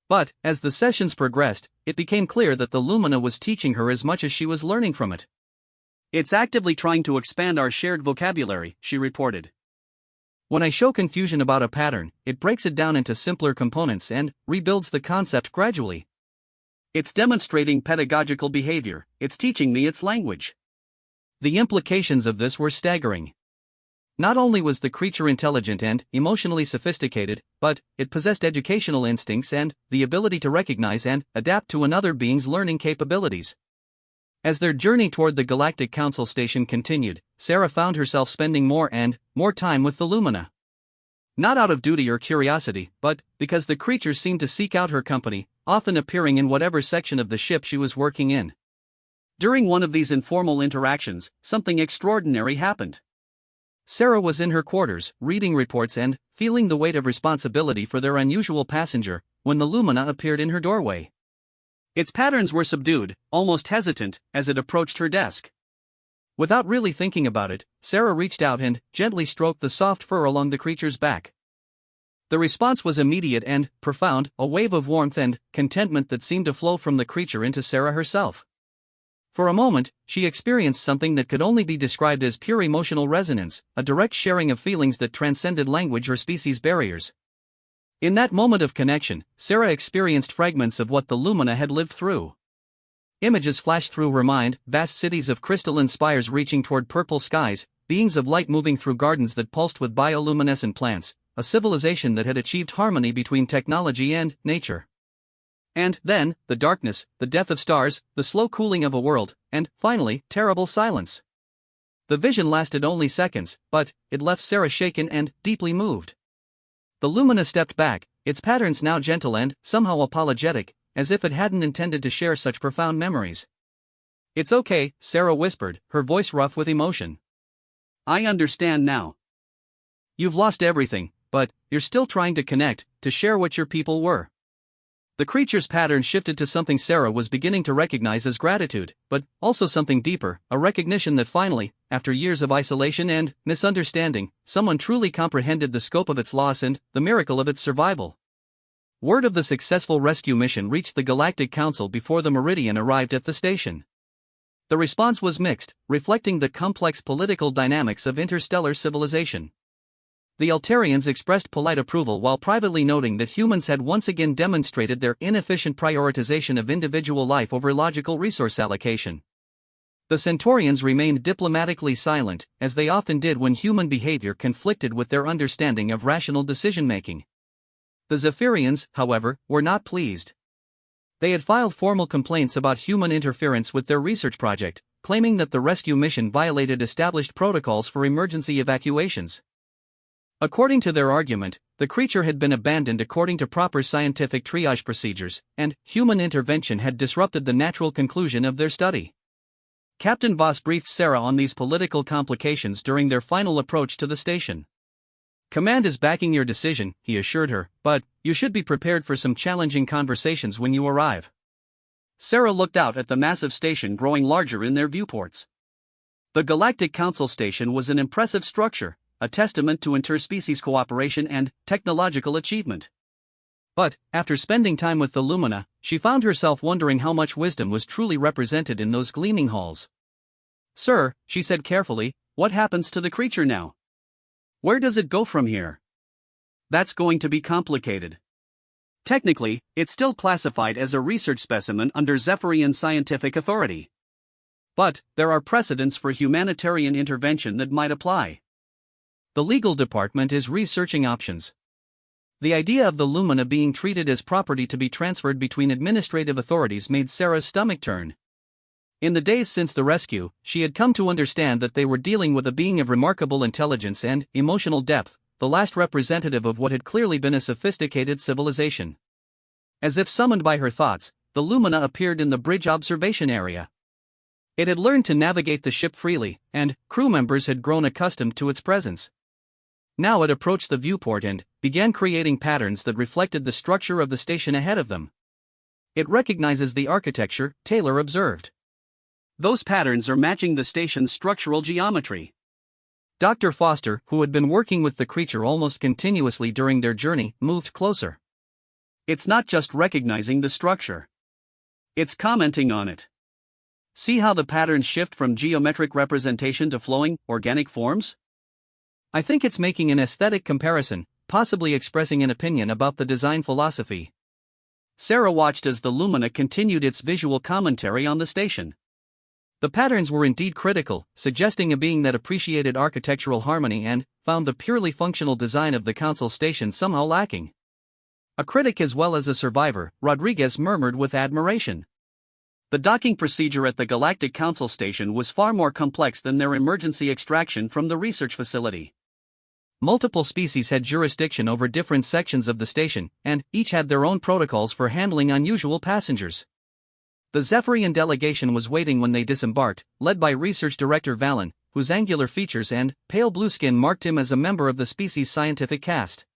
But, as the sessions progressed, it became clear that the Lumina was teaching her as much as she was learning from it. "It's actively trying to expand our shared vocabulary," she reported. "When I show confusion about a pattern, it breaks it down into simpler components and rebuilds the concept gradually. It's demonstrating pedagogical behavior, it's teaching me its language." The implications of this were staggering. Not only was the creature intelligent and emotionally sophisticated, but it possessed educational instincts and the ability to recognize and adapt to another being's learning capabilities. As their journey toward the Galactic Council station continued, Sarah found herself spending more and more time with the Lumina. Not out of duty or curiosity, but because the creatures seemed to seek out her company, often appearing in whatever section of the ship she was working in. During one of these informal interactions, something extraordinary happened. Sarah was in her quarters, reading reports and feeling the weight of responsibility for their unusual passenger, when the Lumina appeared in her doorway. Its patterns were subdued, almost hesitant, as it approached her desk. Without really thinking about it, Sarah reached out and gently stroked the soft fur along the creature's back. The response was immediate and profound, a wave of warmth and contentment that seemed to flow from the creature into Sarah herself. For a moment, she experienced something that could only be described as pure emotional resonance, a direct sharing of feelings that transcended language or species barriers. In that moment of connection, Sarah experienced fragments of what the Lumina had lived through. Images flashed through her mind, vast cities of crystalline spires reaching toward purple skies, beings of light moving through gardens that pulsed with bioluminescent plants, a civilization that had achieved harmony between technology and nature. And then, the darkness, the death of stars, the slow cooling of a world, and, finally, terrible silence. The vision lasted only seconds, but it left Sarah shaken and deeply moved. The Lumina stepped back, its patterns now gentle and somehow apologetic, as if it hadn't intended to share such profound memories. "It's okay," Sarah whispered, her voice rough with emotion. "I understand now. You've lost everything, but you're still trying to connect, to share what your people were." The creature's pattern shifted to something Sarah was beginning to recognize as gratitude, but also something deeper, a recognition that finally, after years of isolation and misunderstanding, someone truly comprehended the scope of its loss and the miracle of its survival. Word of the successful rescue mission reached the Galactic Council before the Meridian arrived at the station. The response was mixed, reflecting the complex political dynamics of interstellar civilization. The Altarians expressed polite approval while privately noting that humans had once again demonstrated their inefficient prioritization of individual life over logical resource allocation. The Centaurians remained diplomatically silent, as they often did when human behavior conflicted with their understanding of rational decision-making. The Zephyrians, however, were not pleased. They had filed formal complaints about human interference with their research project, claiming that the rescue mission violated established protocols for emergency evacuations. According to their argument, the creature had been abandoned according to proper scientific triage procedures, and human intervention had disrupted the natural conclusion of their study. Captain Voss briefed Sarah on these political complications during their final approach to the station. "Command is backing your decision," he assured her, "but you should be prepared for some challenging conversations when you arrive." Sarah looked out at the massive station growing larger in their viewports. The Galactic Council Station was an impressive structure, a testament to interspecies cooperation and technological achievement. But, after spending time with the Lumina, she found herself wondering how much wisdom was truly represented in those gleaming halls. "Sir," she said carefully, "what happens to the creature now? Where does it go from here?" "That's going to be complicated. Technically, it's still classified as a research specimen under Zephyrian scientific authority. But there are precedents for humanitarian intervention that might apply. The legal department is researching options." The idea of the Lumina being treated as property to be transferred between administrative authorities made Sarah's stomach turn. In the days since the rescue, she had come to understand that they were dealing with a being of remarkable intelligence and emotional depth, the last representative of what had clearly been a sophisticated civilization. As if summoned by her thoughts, the Lumina appeared in the bridge observation area. It had learned to navigate the ship freely, and crew members had grown accustomed to its presence. Now it approached the viewport and began creating patterns that reflected the structure of the station ahead of them. "It recognizes the architecture," Taylor observed. "Those patterns are matching the station's structural geometry." Dr. Foster, who had been working with the creature almost continuously during their journey, moved closer. "It's not just recognizing the structure. It's commenting on it. See how the patterns shift from geometric representation to flowing, organic forms? I think it's making an aesthetic comparison, possibly expressing an opinion about the design philosophy." Sarah watched as the Lumina continued its visual commentary on the station. The patterns were indeed critical, suggesting a being that appreciated architectural harmony and found the purely functional design of the council station somehow lacking. A critic as well as a survivor, Rodriguez murmured with admiration. The docking procedure at the Galactic Council station was far more complex than their emergency extraction from the research facility. Multiple species had jurisdiction over different sections of the station, and each had their own protocols for handling unusual passengers. The Zephyrian delegation was waiting when they disembarked, led by Research Director Valen, whose angular features and pale blue skin marked him as a member of the species' scientific caste.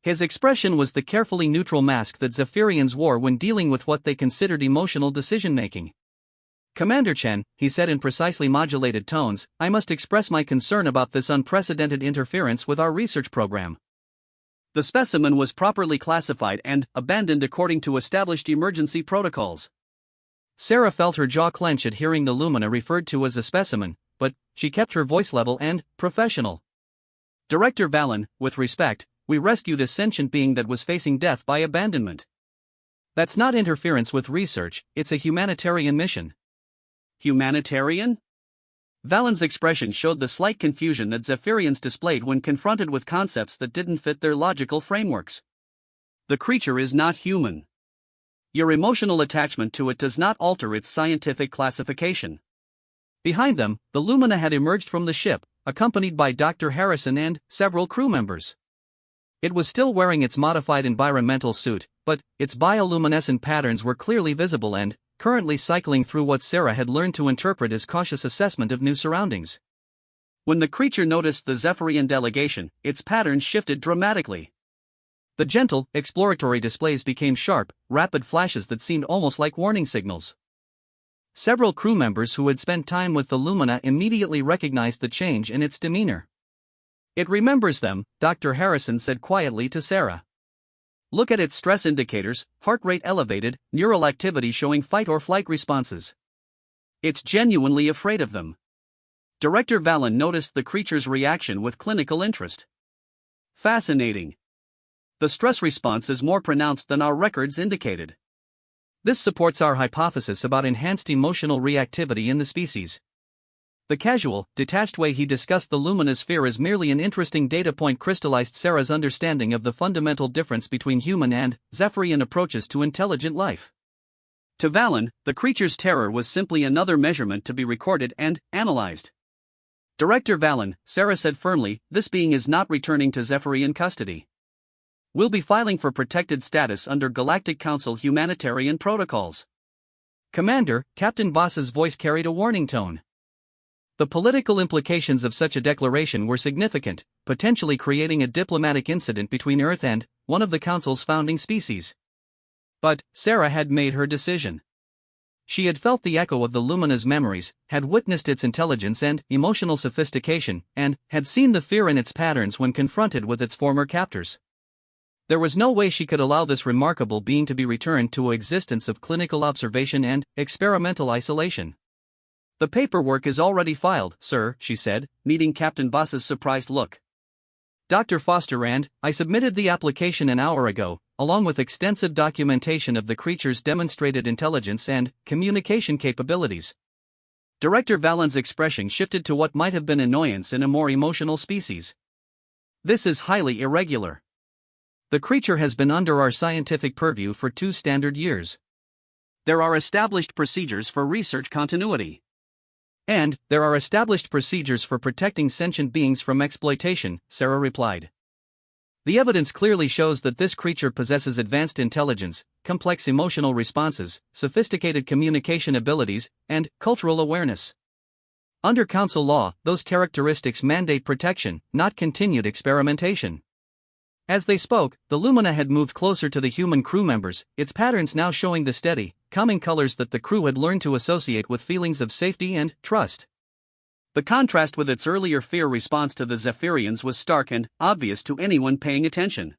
His expression was the carefully neutral mask that Zephyrians wore when dealing with what they considered emotional decision-making. "Commander Chen," he said in precisely modulated tones, "I must express my concern about this unprecedented interference with our research program." The specimen was properly classified and abandoned according to established emergency protocols. Sarah felt her jaw clench at hearing the Lumina referred to as a specimen, but she kept her voice level and professional. "Director Valen, with respect, we rescued a sentient being that was facing death by abandonment. That's not interference with research, it's a humanitarian mission." Humanitarian? Valen's expression showed the slight confusion that Zephyrians displayed when confronted with concepts that didn't fit their logical frameworks. "The creature is not human. Your emotional attachment to it does not alter its scientific classification." Behind them, the Lumina had emerged from the ship, accompanied by Dr. Harrison and several crew members. It was still wearing its modified environmental suit, but its bioluminescent patterns were clearly visible and currently cycling through what Sarah had learned to interpret as cautious assessment of new surroundings. When the creature noticed the Zephyrian delegation, its patterns shifted dramatically. The gentle, exploratory displays became sharp, rapid flashes that seemed almost like warning signals. Several crew members who had spent time with the Lumina immediately recognized the change in its demeanor. "It remembers them," Dr. Harrison said quietly to Sarah. "Look at its stress indicators, heart rate elevated, neural activity showing fight or flight responses. It's genuinely afraid of them." Director Valen noticed the creature's reaction with clinical interest. "Fascinating. The stress response is more pronounced than our records indicated. This supports our hypothesis about enhanced emotional reactivity in the species." The casual, detached way he discussed the Lumina's fear as merely an interesting data point crystallized Sarah's understanding of the fundamental difference between human and Zephyrian approaches to intelligent life. To Valen, the creature's terror was simply another measurement to be recorded and analyzed. "Director Valen," Sarah said firmly, "this being is not returning to Zephyrian custody. We'll be filing for protected status under Galactic Council humanitarian protocols." "Commander," Captain Boss's voice carried a warning tone. The political implications of such a declaration were significant, potentially creating a diplomatic incident between Earth and one of the Council's founding species. But Sarah had made her decision. She had felt the echo of the Lumina's memories, had witnessed its intelligence and emotional sophistication, and had seen the fear in its patterns when confronted with its former captors. There was no way she could allow this remarkable being to be returned to an existence of clinical observation and experimental isolation. "The paperwork is already filed, sir," she said, meeting Captain Boss's surprised look. "Dr. Foster and I submitted the application an hour ago, along with extensive documentation of the creature's demonstrated intelligence and communication capabilities." Director Valen's expression shifted to what might have been annoyance in a more emotional species. "This is highly irregular. The creature has been under our scientific purview for 2 standard years. There are established procedures for research continuity. And there are established procedures for protecting sentient beings from exploitation," Sarah replied. "The evidence clearly shows that this creature possesses advanced intelligence, complex emotional responses, sophisticated communication abilities, and cultural awareness. Under Council law, those characteristics mandate protection, not continued experimentation." As they spoke, the Lumina had moved closer to the human crew members, its patterns now showing the steady, calming colors that the crew had learned to associate with feelings of safety and trust. The contrast with its earlier fear response to the Zephyrians was stark and obvious to anyone paying attention.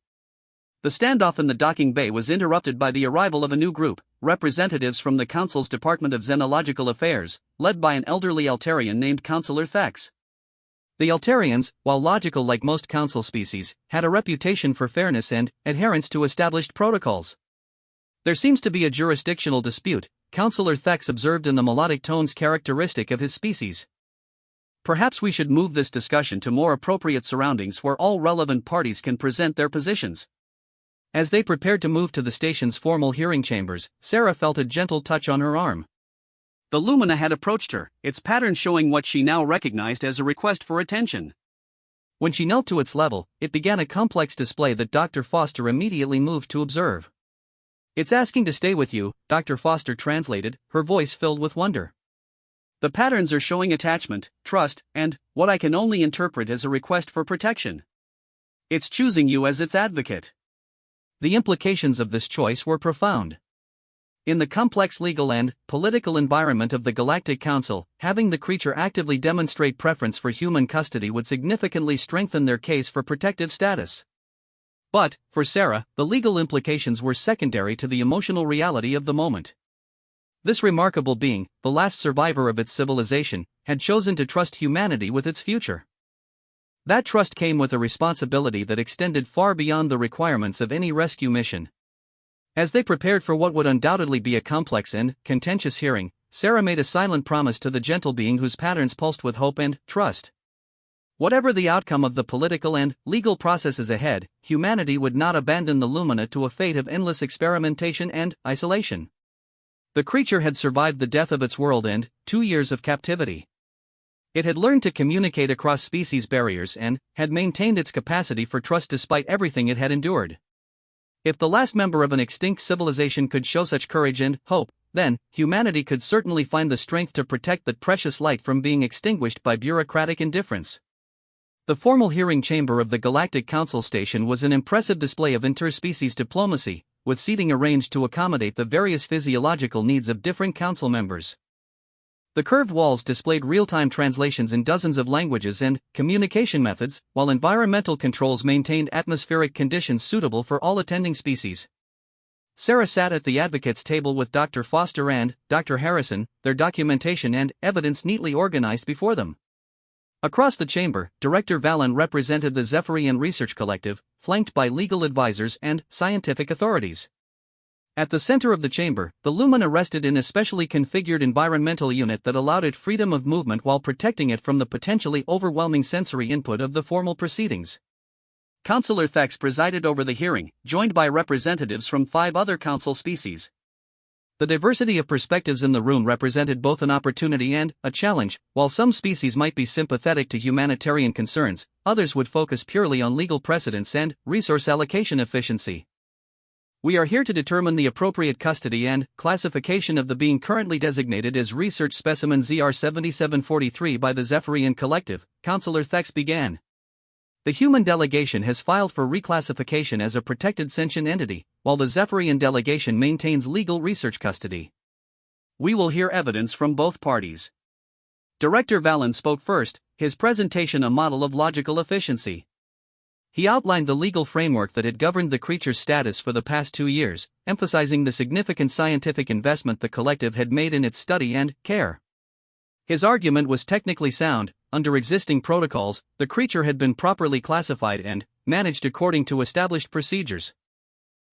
The standoff in the docking bay was interrupted by the arrival of a new group, representatives from the Council's Department of Xenological Affairs, led by an elderly Altarian named Councillor Thex. The Altarians, while logical like most Council species, had a reputation for fairness and adherence to established protocols. "There seems to be a jurisdictional dispute," Councillor Thex observed in the melodic tones characteristic of his species. "Perhaps we should move this discussion to more appropriate surroundings where all relevant parties can present their positions." As they prepared to move to the station's formal hearing chambers, Sarah felt a gentle touch on her arm. The Lumina had approached her, its pattern showing what she now recognized as a request for attention. When she knelt to its level, it began a complex display that Dr. Foster immediately moved to observe. "It's asking to stay with you," Dr. Foster translated, her voice filled with wonder. "The patterns are showing attachment, trust, and what I can only interpret as a request for protection. It's choosing you as its advocate." The implications of this choice were profound. In the complex legal and political environment of the Galactic Council, having the creature actively demonstrate preference for human custody would significantly strengthen their case for protective status. But, for Sarah, the legal implications were secondary to the emotional reality of the moment. This remarkable being, the last survivor of its civilization, had chosen to trust humanity with its future. That trust came with a responsibility that extended far beyond the requirements of any rescue mission. As they prepared for what would undoubtedly be a complex and contentious hearing, Sarah made a silent promise to the gentle being whose patterns pulsed with hope and trust. Whatever the outcome of the political and legal processes ahead, humanity would not abandon the Lumina to a fate of endless experimentation and isolation. The creature had survived the death of its world and 2 years of captivity. It had learned to communicate across species barriers and had maintained its capacity for trust despite everything it had endured. If the last member of an extinct civilization could show such courage and hope, then humanity could certainly find the strength to protect that precious light from being extinguished by bureaucratic indifference. The formal hearing chamber of the Galactic Council Station was an impressive display of interspecies diplomacy, with seating arranged to accommodate the various physiological needs of different council members. The curved walls displayed real-time translations in dozens of languages and communication methods, while environmental controls maintained atmospheric conditions suitable for all attending species. Sarah sat at the advocates' table with Dr. Foster and Dr. Harrison, their documentation and evidence neatly organized before them. Across the chamber, Director Valen represented the Zephyrian Research Collective, flanked by legal advisors and scientific authorities. At the center of the chamber, the Lumina rested in a specially configured environmental unit that allowed it freedom of movement while protecting it from the potentially overwhelming sensory input of the formal proceedings. Councillor Thex presided over the hearing, joined by representatives from 5 other council species. The diversity of perspectives in the room represented both an opportunity and a challenge. While some species might be sympathetic to humanitarian concerns, others would focus purely on legal precedents and resource allocation efficiency. "We are here to determine the appropriate custody and classification of the being currently designated as Research Specimen ZR7743 by the Zephyrian Collective," Councillor Thex began. "The human delegation has filed for reclassification as a protected sentient entity, while the Zephyrian delegation maintains legal research custody. We will hear evidence from both parties." Director Valen spoke first, his presentation a model of logical efficiency. He outlined the legal framework that had governed the creature's status for the past 2 years, emphasizing the significant scientific investment the collective had made in its study and care. His argument was technically sound. Under existing protocols, the creature had been properly classified and managed according to established procedures.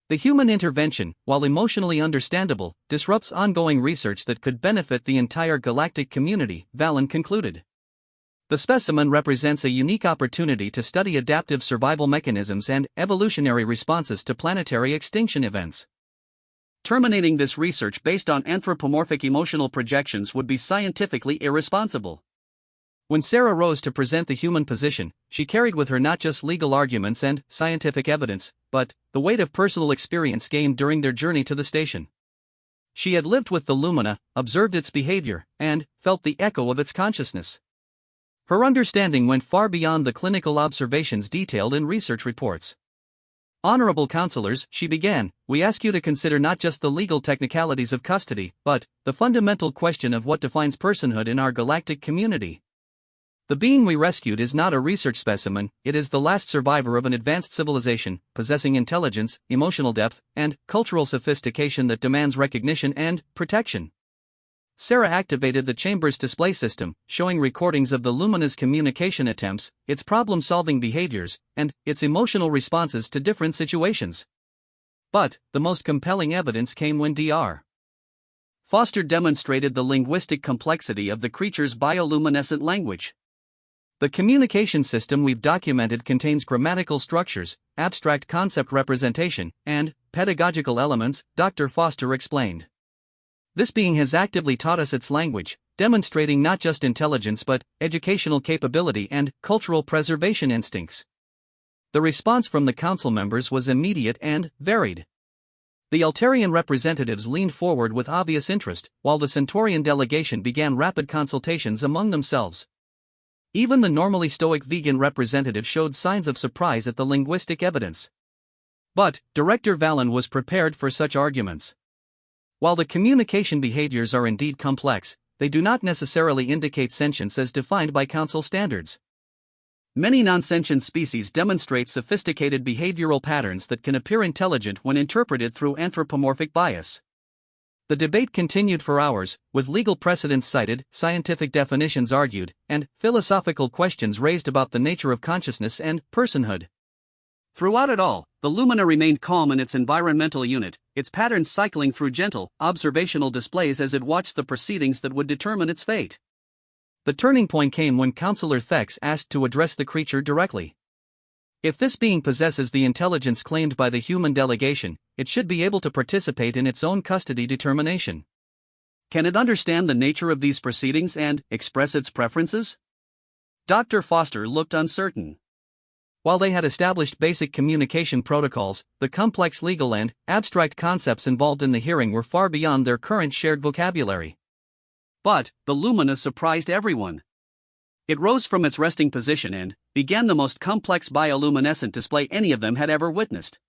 The human intervention, while emotionally understandable, disrupts ongoing research that could benefit the entire galactic community, Valen concluded. The specimen represents a unique opportunity to study adaptive survival mechanisms and evolutionary responses to planetary extinction events. Terminating this research based on anthropomorphic emotional projections would be scientifically irresponsible. When Sarah rose to present the human position, she carried with her not just legal arguments and scientific evidence, but the weight of personal experience gained during their journey to the station. She had lived with the Lumina, observed its behavior, and felt the echo of its consciousness. Her understanding went far beyond the clinical observations detailed in research reports. "Honorable councillors," she began, "we ask you to consider not just the legal technicalities of custody, but the fundamental question of what defines personhood in our galactic community. The being we rescued is not a research specimen, it is the last survivor of an advanced civilization, possessing intelligence, emotional depth, and cultural sophistication that demands recognition and protection." Sarah activated the chamber's display system, showing recordings of the Lumina's communication attempts, its problem-solving behaviors, and its emotional responses to different situations. But the most compelling evidence came when Dr. Foster demonstrated the linguistic complexity of the creature's bioluminescent language. The communication system we've documented contains grammatical structures, abstract concept representation, and pedagogical elements, Dr. Foster explained. This being has actively taught us its language, demonstrating not just intelligence but educational capability and cultural preservation instincts. The response from the council members was immediate and varied. The Altarian representatives leaned forward with obvious interest, while the Centaurian delegation began rapid consultations among themselves. Even the normally stoic vegan representative showed signs of surprise at the linguistic evidence. But Director Vallon was prepared for such arguments. While the communication behaviors are indeed complex, they do not necessarily indicate sentience as defined by council standards. Many non-sentient species demonstrate sophisticated behavioral patterns that can appear intelligent when interpreted through anthropomorphic bias. The debate continued for hours, with legal precedents cited, scientific definitions argued, and philosophical questions raised about the nature of consciousness and personhood. Throughout it all, the Lumina remained calm in its environmental unit, its patterns cycling through gentle, observational displays as it watched the proceedings that would determine its fate. The turning point came when Councillor Thex asked to address the creature directly. If this being possesses the intelligence claimed by the human delegation, it should be able to participate in its own custody determination. Can it understand the nature of these proceedings and express its preferences? Dr. Foster looked uncertain. While they had established basic communication protocols, the complex legal and abstract concepts involved in the hearing were far beyond their current shared vocabulary. But the Lumina surprised everyone. It rose from its resting position and began the most complex bioluminescent display any of them had ever witnessed.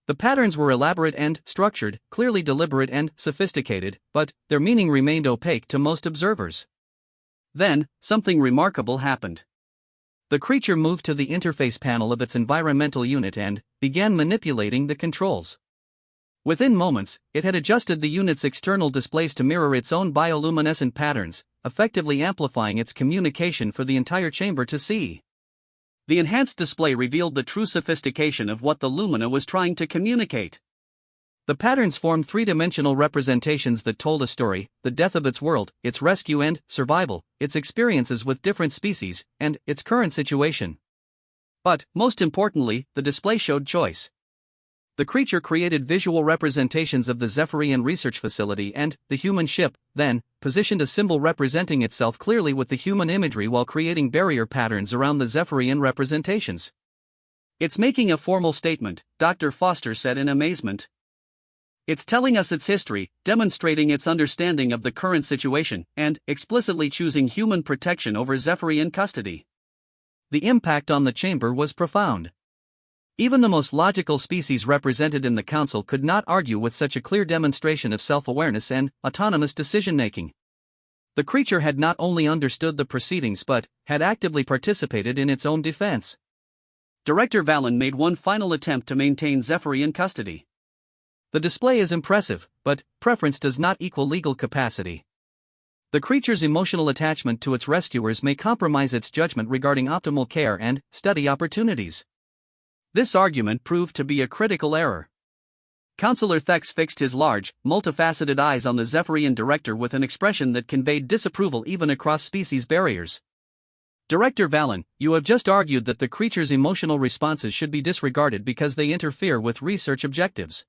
The patterns were elaborate and structured, clearly deliberate and sophisticated, but their meaning remained opaque to most observers. Then, something remarkable happened. The creature moved to the interface panel of its environmental unit and began manipulating the controls. Within moments, it had adjusted the unit's external displays to mirror its own bioluminescent patterns, effectively amplifying its communication for the entire chamber to see. The enhanced display revealed the true sophistication of what the Lumina was trying to communicate. The patterns formed three-dimensional representations that told a story: the death of its world, its rescue and survival, its experiences with different species, and its current situation. But, most importantly, the display showed choice. The creature created visual representations of the Zephyrian research facility and the human ship, then positioned a symbol representing itself clearly with the human imagery while creating barrier patterns around the Zephyrian representations. "It's making a formal statement," Dr. Foster said in amazement. "It's telling us its history, demonstrating its understanding of the current situation, and explicitly choosing human protection over Zephyrian custody." The impact on the chamber was profound. Even the most logical species represented in the council could not argue with such a clear demonstration of self-awareness and autonomous decision-making. The creature had not only understood the proceedings but had actively participated in its own defense. Director Vallon made one final attempt to maintain Zephyrian custody. "The display is impressive, but preference does not equal legal capacity. The creature's emotional attachment to its rescuers may compromise its judgment regarding optimal care and study opportunities." This argument proved to be a critical error. Councillor Thex fixed his large, multifaceted eyes on the Zephyrian director with an expression that conveyed disapproval even across species barriers. "Director Vallon, you have just argued that the creature's emotional responses should be disregarded because they interfere with research objectives.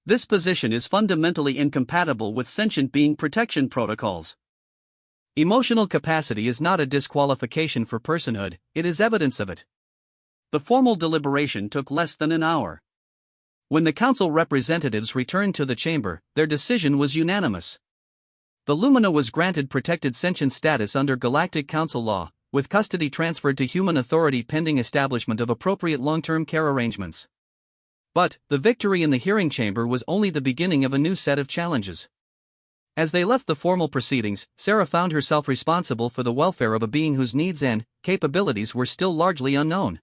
This position is fundamentally incompatible with sentient being protection protocols. Emotional capacity is not a disqualification for personhood, it is evidence of it." The formal deliberation took less than an hour. When the council representatives returned to the chamber, their decision was unanimous. The Lumina was granted protected sentient status under Galactic Council law, with custody transferred to human authority pending establishment of appropriate long-term care arrangements. But the victory in the hearing chamber was only the beginning of a new set of challenges. As they left the formal proceedings, Sarah found herself responsible for the welfare of a being whose needs and capabilities were still largely unknown.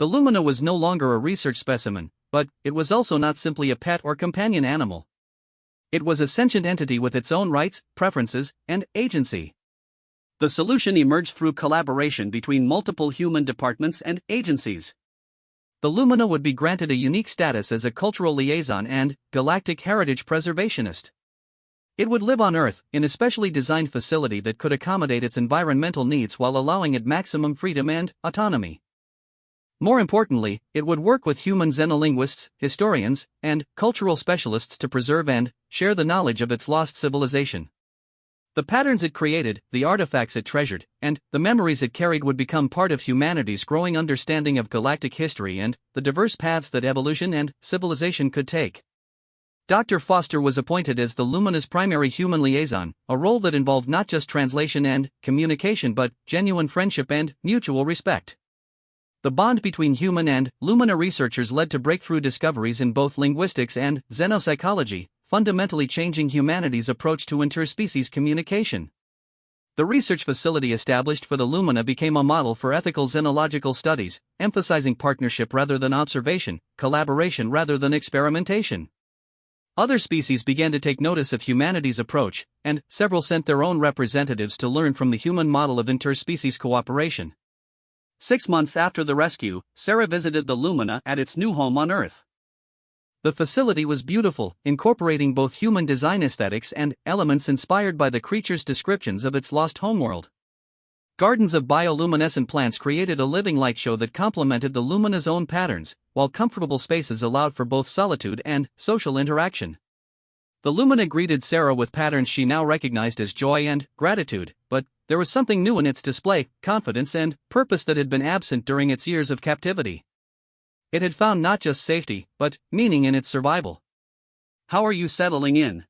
The Lumina was no longer a research specimen, but it was also not simply a pet or companion animal. It was a sentient entity with its own rights, preferences, and agency. The solution emerged through collaboration between multiple human departments and agencies. The Lumina would be granted a unique status as a cultural liaison and galactic heritage preservationist. It would live on Earth, in a specially designed facility that could accommodate its environmental needs while allowing it maximum freedom and autonomy. More importantly, it would work with human xenolinguists, historians, and cultural specialists to preserve and share the knowledge of its lost civilization. The patterns it created, the artifacts it treasured, and the memories it carried would become part of humanity's growing understanding of galactic history and the diverse paths that evolution and civilization could take. Dr. Foster was appointed as the Lumina's primary human liaison, a role that involved not just translation and communication but genuine friendship and mutual respect. The bond between human and Lumina researchers led to breakthrough discoveries in both linguistics and xenopsychology, fundamentally changing humanity's approach to interspecies communication. The research facility established for the Lumina became a model for ethical xenological studies, emphasizing partnership rather than observation, collaboration rather than experimentation. Other species began to take notice of humanity's approach, and several sent their own representatives to learn from the human model of interspecies cooperation. 6 months after the rescue, Sarah visited the Lumina at its new home on Earth. The facility was beautiful, incorporating both human design aesthetics and elements inspired by the creature's descriptions of its lost homeworld. Gardens of bioluminescent plants created a living light show that complemented the Lumina's own patterns, while comfortable spaces allowed for both solitude and social interaction. The Lumina greeted Sarah with patterns she now recognized as joy and gratitude, but there was something new in its display, confidence and purpose that had been absent during its years of captivity. It had found not just safety, but meaning in its survival. "How are you settling in?"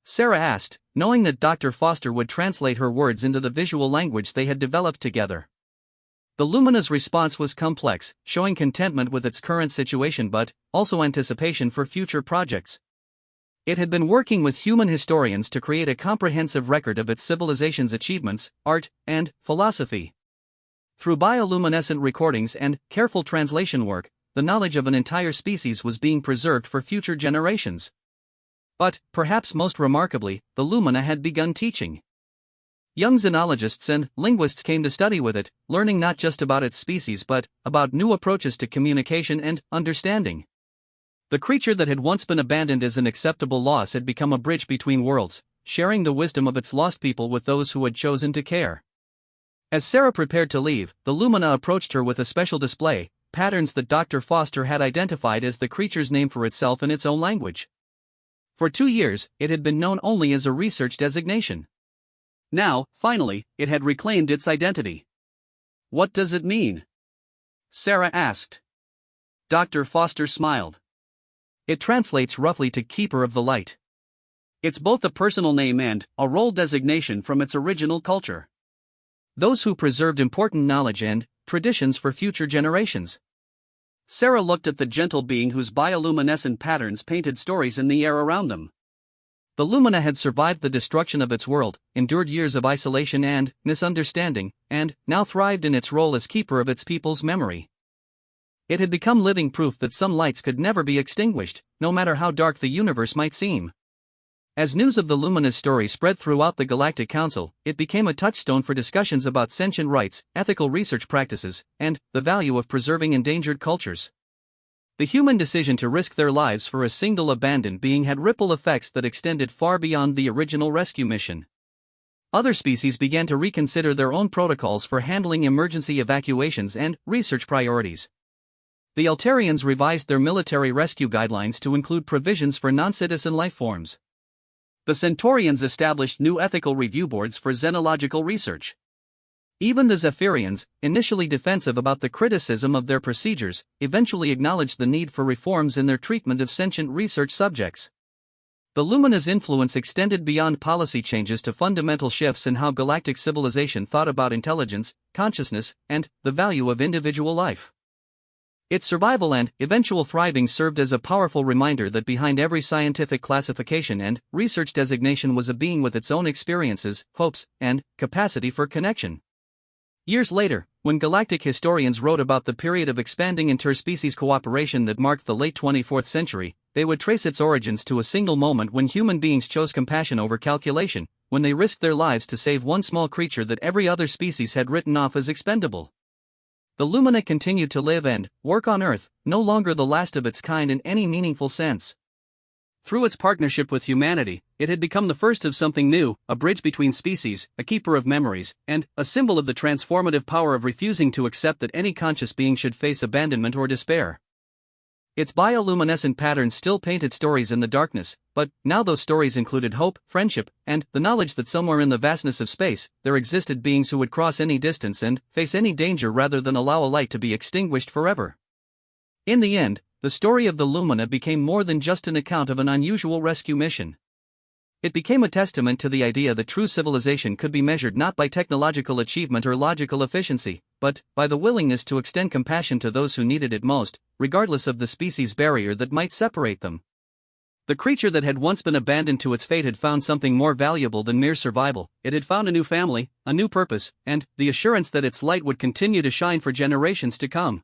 Sarah asked, knowing that Dr. Foster would translate her words into the visual language they had developed together. The Lumina's response was complex, showing contentment with its current situation but also anticipation for future projects. It had been working with human historians to create a comprehensive record of its civilization's achievements, art, and philosophy. Through bioluminescent recordings and careful translation work, the knowledge of an entire species was being preserved for future generations. But, perhaps most remarkably, the Lumina had begun teaching. Young xenologists and linguists came to study with it, learning not just about its species but about new approaches to communication and understanding. The creature that had once been abandoned as an acceptable loss had become a bridge between worlds, sharing the wisdom of its lost people with those who had chosen to care. As Sarah prepared to leave, the Lumina approached her with a special display, patterns that Dr. Foster had identified as the creature's name for itself in its own language. For 2 years, it had been known only as a research designation. Now, finally, it had reclaimed its identity. "What does it mean?" Sarah asked. Dr. Foster smiled. "It translates roughly to Keeper of the Light. It's both a personal name and a role designation from its original culture. Those who preserved important knowledge and traditions for future generations." Sarah looked at the gentle being whose bioluminescent patterns painted stories in the air around them. The Lumina had survived the destruction of its world, endured years of isolation and misunderstanding, and now thrived in its role as keeper of its people's memory. It had become living proof that some lights could never be extinguished, no matter how dark the universe might seem. As news of the Lumina's story spread throughout the Galactic Council, it became a touchstone for discussions about sentient rights, ethical research practices, and the value of preserving endangered cultures. The human decision to risk their lives for a single abandoned being had ripple effects that extended far beyond the original rescue mission. Other species began to reconsider their own protocols for handling emergency evacuations and research priorities. The Altarians revised their military rescue guidelines to include provisions for non-citizen lifeforms. The Centaurians established new ethical review boards for xenological research. Even the Zephyrians, initially defensive about the criticism of their procedures, eventually acknowledged the need for reforms in their treatment of sentient research subjects. The Lumina's influence extended beyond policy changes to fundamental shifts in how galactic civilization thought about intelligence, consciousness, and the value of individual life. Its survival and eventual thriving served as a powerful reminder that behind every scientific classification and research designation was a being with its own experiences, hopes, and capacity for connection. Years later, when galactic historians wrote about the period of expanding interspecies cooperation that marked the late 24th century, they would trace its origins to a single moment when human beings chose compassion over calculation, when they risked their lives to save one small creature that every other species had written off as expendable. The Lumina continued to live and work on Earth, no longer the last of its kind in any meaningful sense. Through its partnership with humanity, it had become the first of something new, a bridge between species, a keeper of memories, and a symbol of the transformative power of refusing to accept that any conscious being should face abandonment or despair. Its bioluminescent patterns still painted stories in the darkness, but now those stories included hope, friendship, and the knowledge that somewhere in the vastness of space, there existed beings who would cross any distance and face any danger rather than allow a light to be extinguished forever. In the end, the story of the Lumina became more than just an account of an unusual rescue mission. It became a testament to the idea that true civilization could be measured not by technological achievement or logical efficiency, but by the willingness to extend compassion to those who needed it most, regardless of the species barrier that might separate them. The creature that had once been abandoned to its fate had found something more valuable than mere survival. It had found a new family, a new purpose, and the assurance that its light would continue to shine for generations to come.